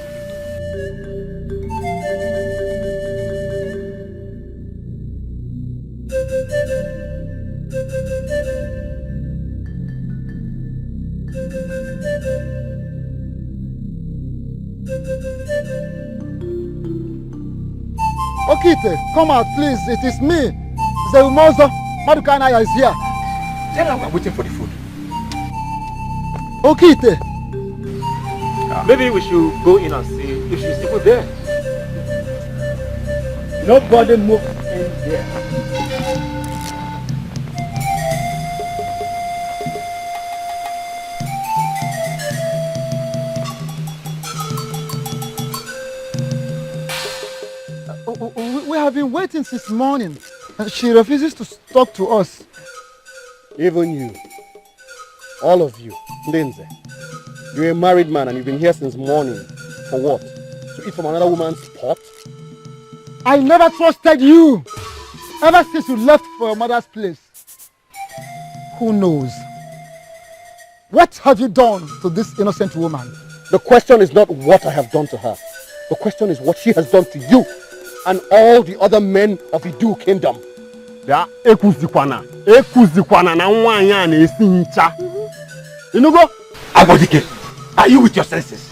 Okite, come out, please. It is me. Zeumozo Madukanaya is here. Tell her we're waiting for the food. Okite. Maybe we should go in and see if she's still there. Nobody move in there. We have been waiting since morning. She refuses to talk to us. Even you, all of you, Lindsay, you're a married man and you've been here since morning. For what? To eat from another woman's pot? I never trusted you. Ever since you left for your mother's place. Who knows? What have you done to this innocent woman? The question is not what I have done to her. The question is what she has done to you and all the other men of Idu Kingdom. Ya ekuzikwana na nwaanyị a na-esi ncha. Inugo? Abodike, are you with your senses?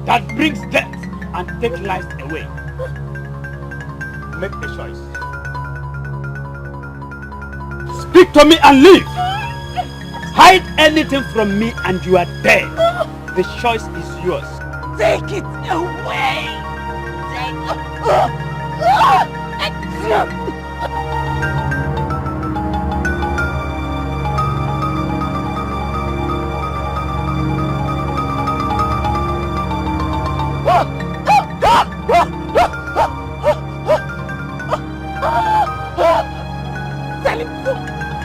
That brings death and takes lives away. Make a choice. Speak to me and leave. Hide anything from me and you are dead. The choice is yours. Take it away!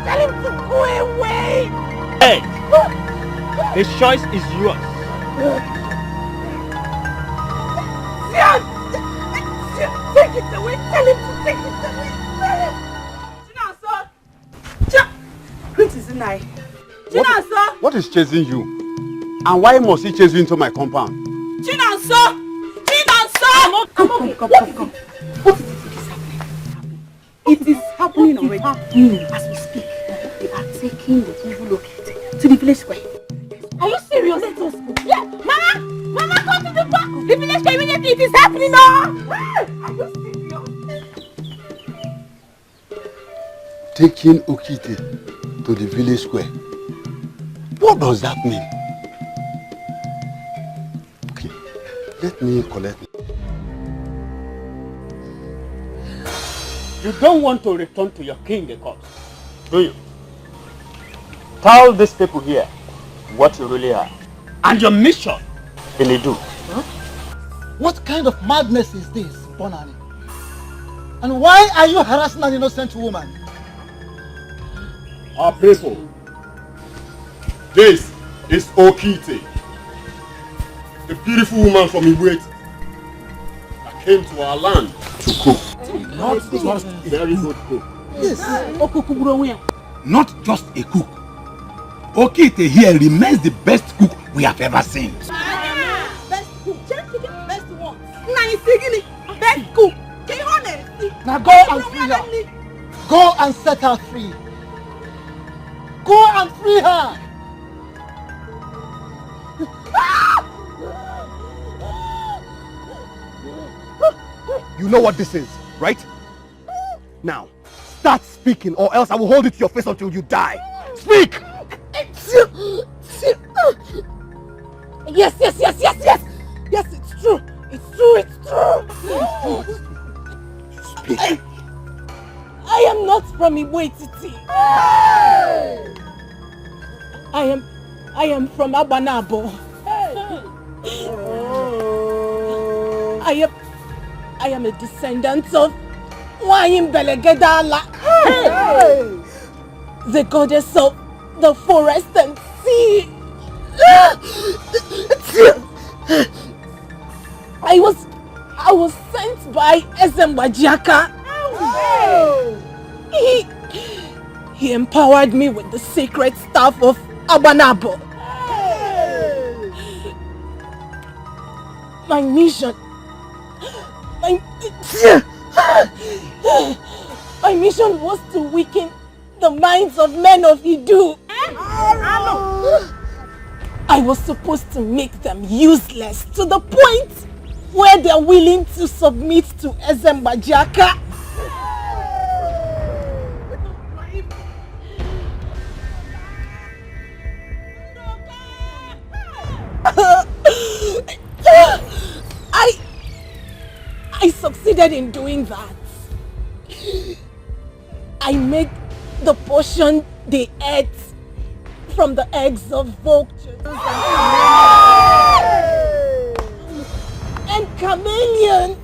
Tell him to go away! Hey! The choice is yours. Sian! Take it away! Tell him to take it away! Chinasa! Greet is I. Chinasa! What is chasing you? And why must he chase you into my compound? Chinasa! Chinasa! Come. What is it happening? It is happening already. As we speak, we are taking the evil locate to the village square. Are you serious? Let us go. Yeah, Mama! Mama, come to the back! The village square immediately! It is happening now! Are you serious? Taking Okite to the village square. What does that mean? Okay, let me collect. You don't want to return to your king the corpse, do you? Tell these people here what you really are and your mission in Idu. Huh? What kind of madness is this, Bonani? And why are you harassing an innocent woman? Our people, this is Okite, the beautiful woman from Iweti that came to our land to cook. Not just very good cook. Yes. Not just a cook. Okite here remains the best cook we have ever seen. Best cook. Best one. Best cook. Now go and free her. Go and set her free. Go and free her. You know what this is, right? Now, start speaking or else I will hold it to your face until you die. Speak! Yes. Yes, it's true. It's true. Speak. I am not from Iwetiti. I am from Abanabo. I am a descendant of Waim Belegedala, the goddess of the forest and sea. I was sent by Ezembajaka. He empowered me with the sacred staff of Abanabo. My mission was to weaken the minds of men of Idu. I was supposed to make them useless to the point where they are willing to submit to Ezembajaka. I succeeded in doing that. I made the potion they ate from the eggs of vultures and chameleons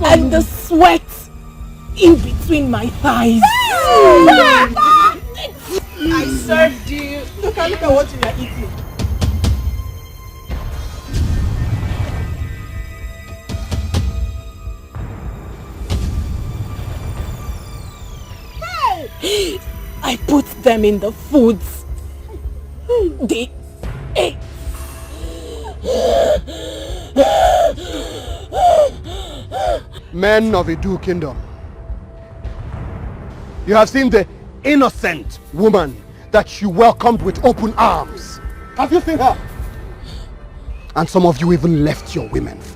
and the sweat in between my thighs. I served you. Look at what you are eating. I put them in the foods they ate. Men of Idu Kingdom, you have seen the innocent woman that you welcomed with open arms. Have you seen her? And some of you even left your women for.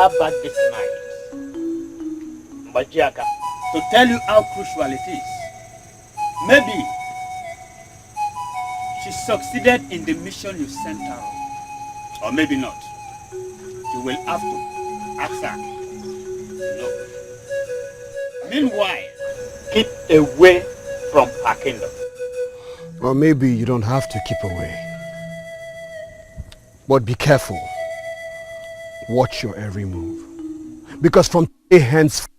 her back this night. Majiaka, to tell you how crucial it is. Maybe she succeeded in the mission you sent her on. Or maybe not. You will have to ask her. No. Meanwhile, keep away from her kingdom. Or maybe you don't have to keep away. But be careful. Watch your every move. Because from today henceforth,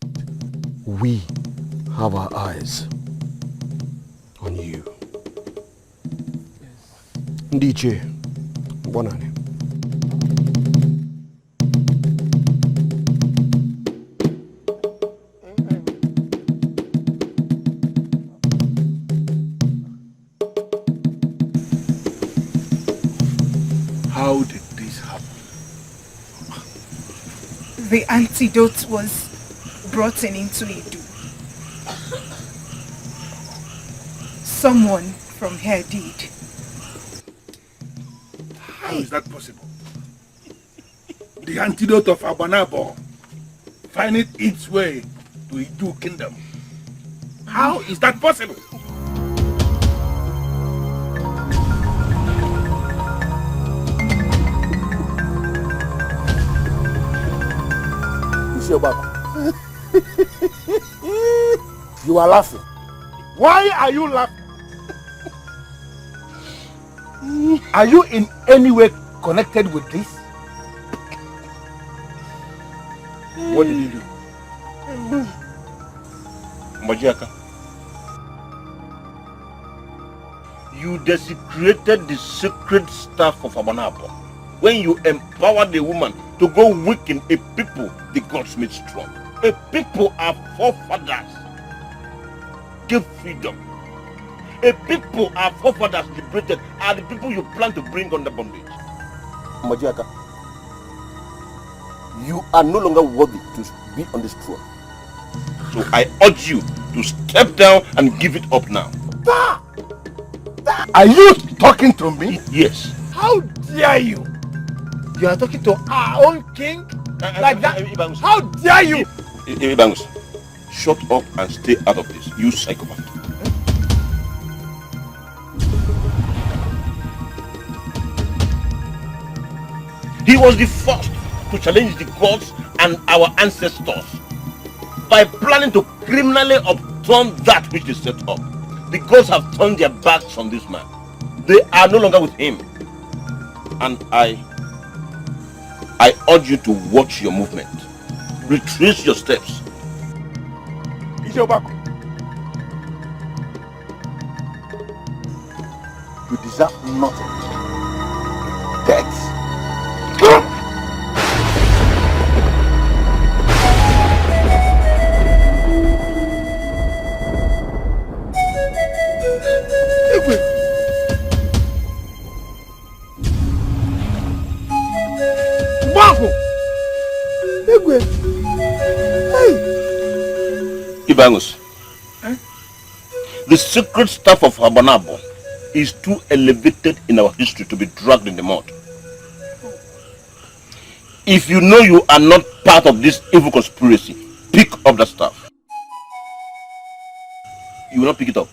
we have our eyes on you. DJ, Bonani. How did this happen? The antidote was brought into Edu. Someone from here did. How is that possible? The antidote of Abanabo finding its way to Idu kingdom. How is that possible? You are laughing. Why are you laughing? Are you in any way connected with this? What did you do? Majiaka, you desecrated the sacred staff of Abanabo when you empowered a woman to go weaken a people the gods made strong. A people our forefathers gave freedom. A people our forefathers liberated are the people you plan to bring under bondage. Majiaka, you are no longer worthy to be on this throne. So I urge you to step down and give it up now. Are you talking to me? Yes. How dare you? You are talking to our own king? Like that? How dare you? Ibangus, shut up and stay out of this, you psychopath. He was the first to challenge the gods and our ancestors by planning to criminally upturn that which they set up. The gods have turned their backs on this man. They are no longer with him. And I urge you to watch your movement. Retrace your steps. Ijeobaku, you deserve nothing. Death. Ibangus, the sacred staff of Abanabo is too elevated in our history to be dragged in the mud. If you know you are not part of this evil conspiracy, pick up that staff. You will not pick it up.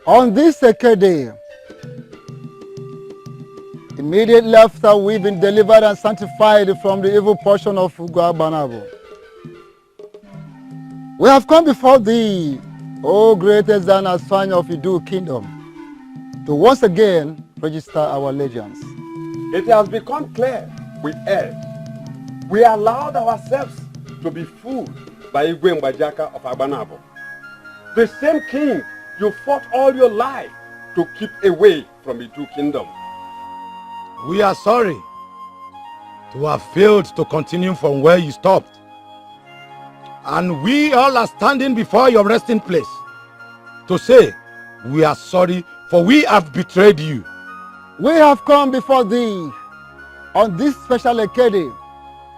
On this second day, immediately after we've been delivered and sanctified from the evil portion of Uguabanabo, we have come before thee, O greatest and a son of Idu kingdom, to once again register our allegiance. It has become clear we erred. We allowed ourselves to be fooled by Igwe Mbajaka of Abanabo. The same king you fought all your life to keep away from Idu kingdom. We are sorry to have failed to continue from where you stopped. And we all are standing before your resting place to say we are sorry, for we have betrayed you. We have come before thee on this special occasion,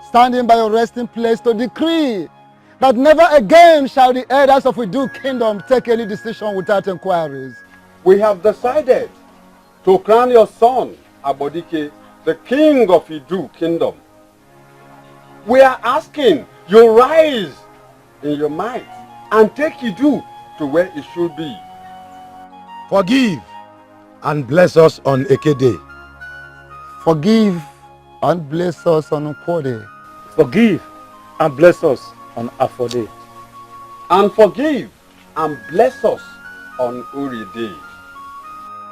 standing by your resting place to decree that never again shall the elders of Idu kingdom take any decision without inquiries. We have decided to crown your son, Abodike, the king of Idu kingdom. We are asking you rise in your might and take Idu to where it should be. Forgive and bless us on Eke Day. Forgive and bless us on Ukwode. Forgive and bless us on Afode. And forgive and bless us on Uri Day.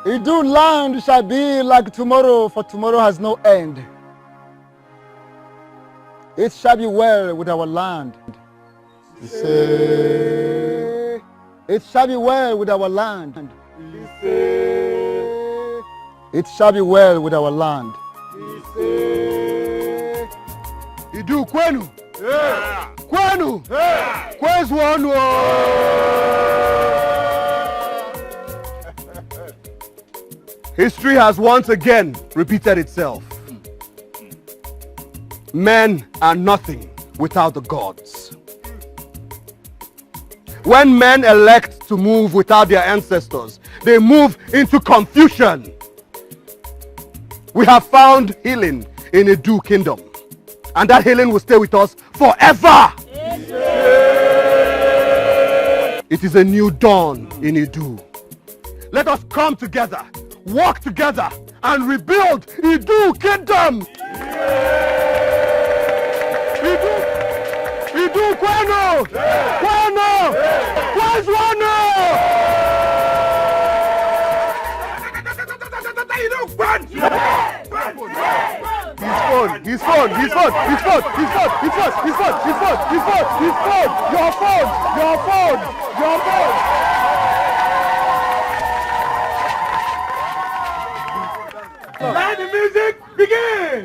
Idu land shall be like tomorrow, for tomorrow has no end. It shall be well with our land. Say, it shall be well with our land. It shall be well with our land. Idu kwenu. Kwenu. Kwes wanu. History has once again repeated itself. Men are nothing without the gods. When men elect to move without their ancestors, they move into confusion. We have found healing in Idu kingdom, and that healing will stay with us forever. It is a new dawn in Idu. Let us come together, work together, and rebuild Idu kingdom. Idu kwenu! Kwenu! Kwezwanu! His phone! Your phone! Let the music begin!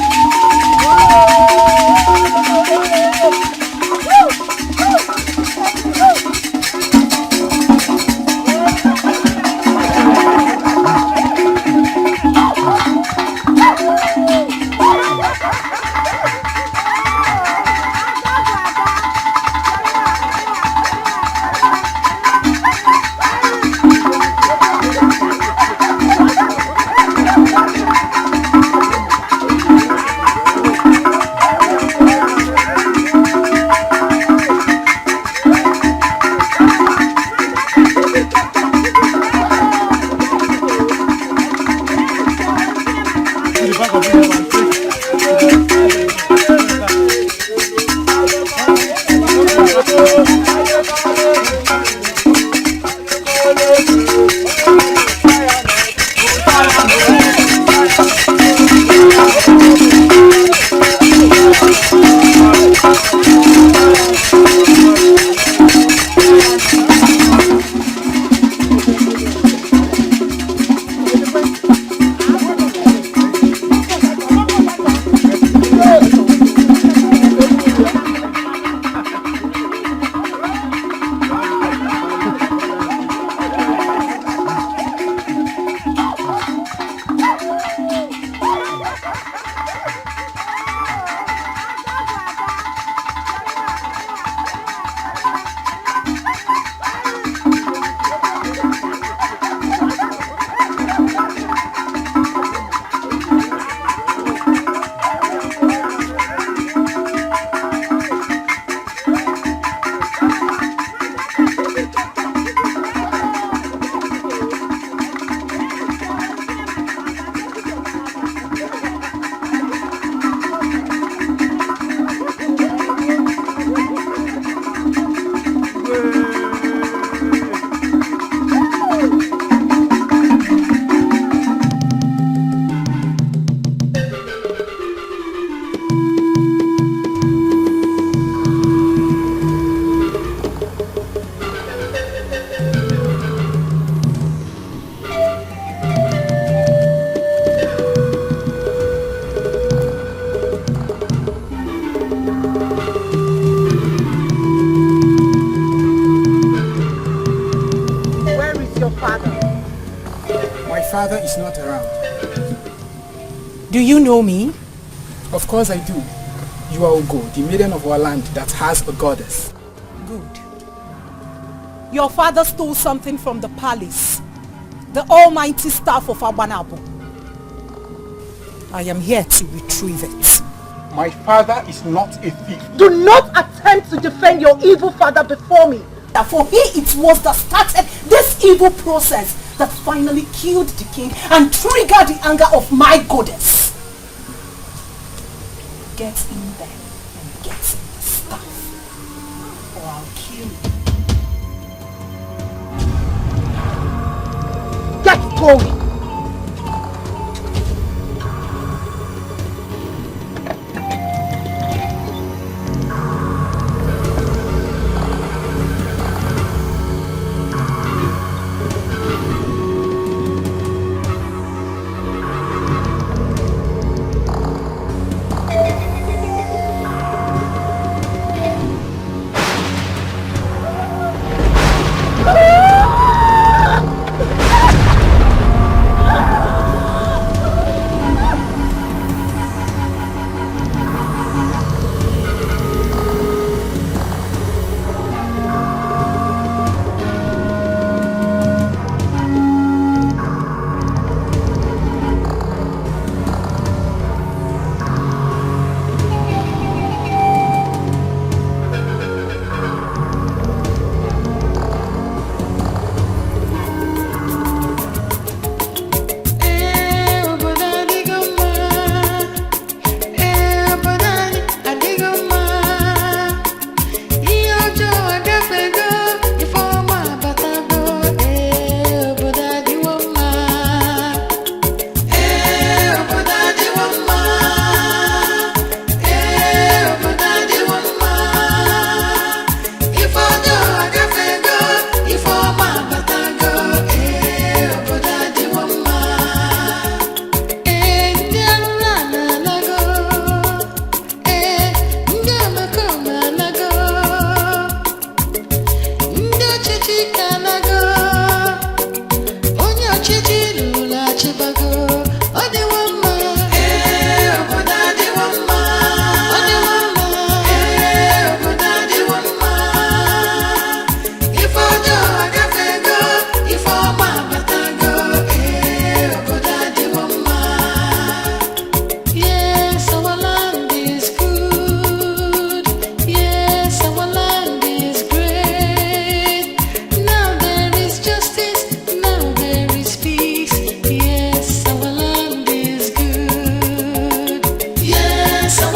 father is not around. Do you know me? Of course I do. You are Ugo, the maiden of our land that has a goddess. Good. Your father stole something from the palace. The almighty staff of Abanabo. I am here to retrieve it. My father is not a thief. Do not attempt to defend your evil father before me. For he it was that started this evil process that finally killed the king and triggered the anger of my goddess. Get in there and get the staff, or I'll kill you. Get going!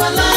Our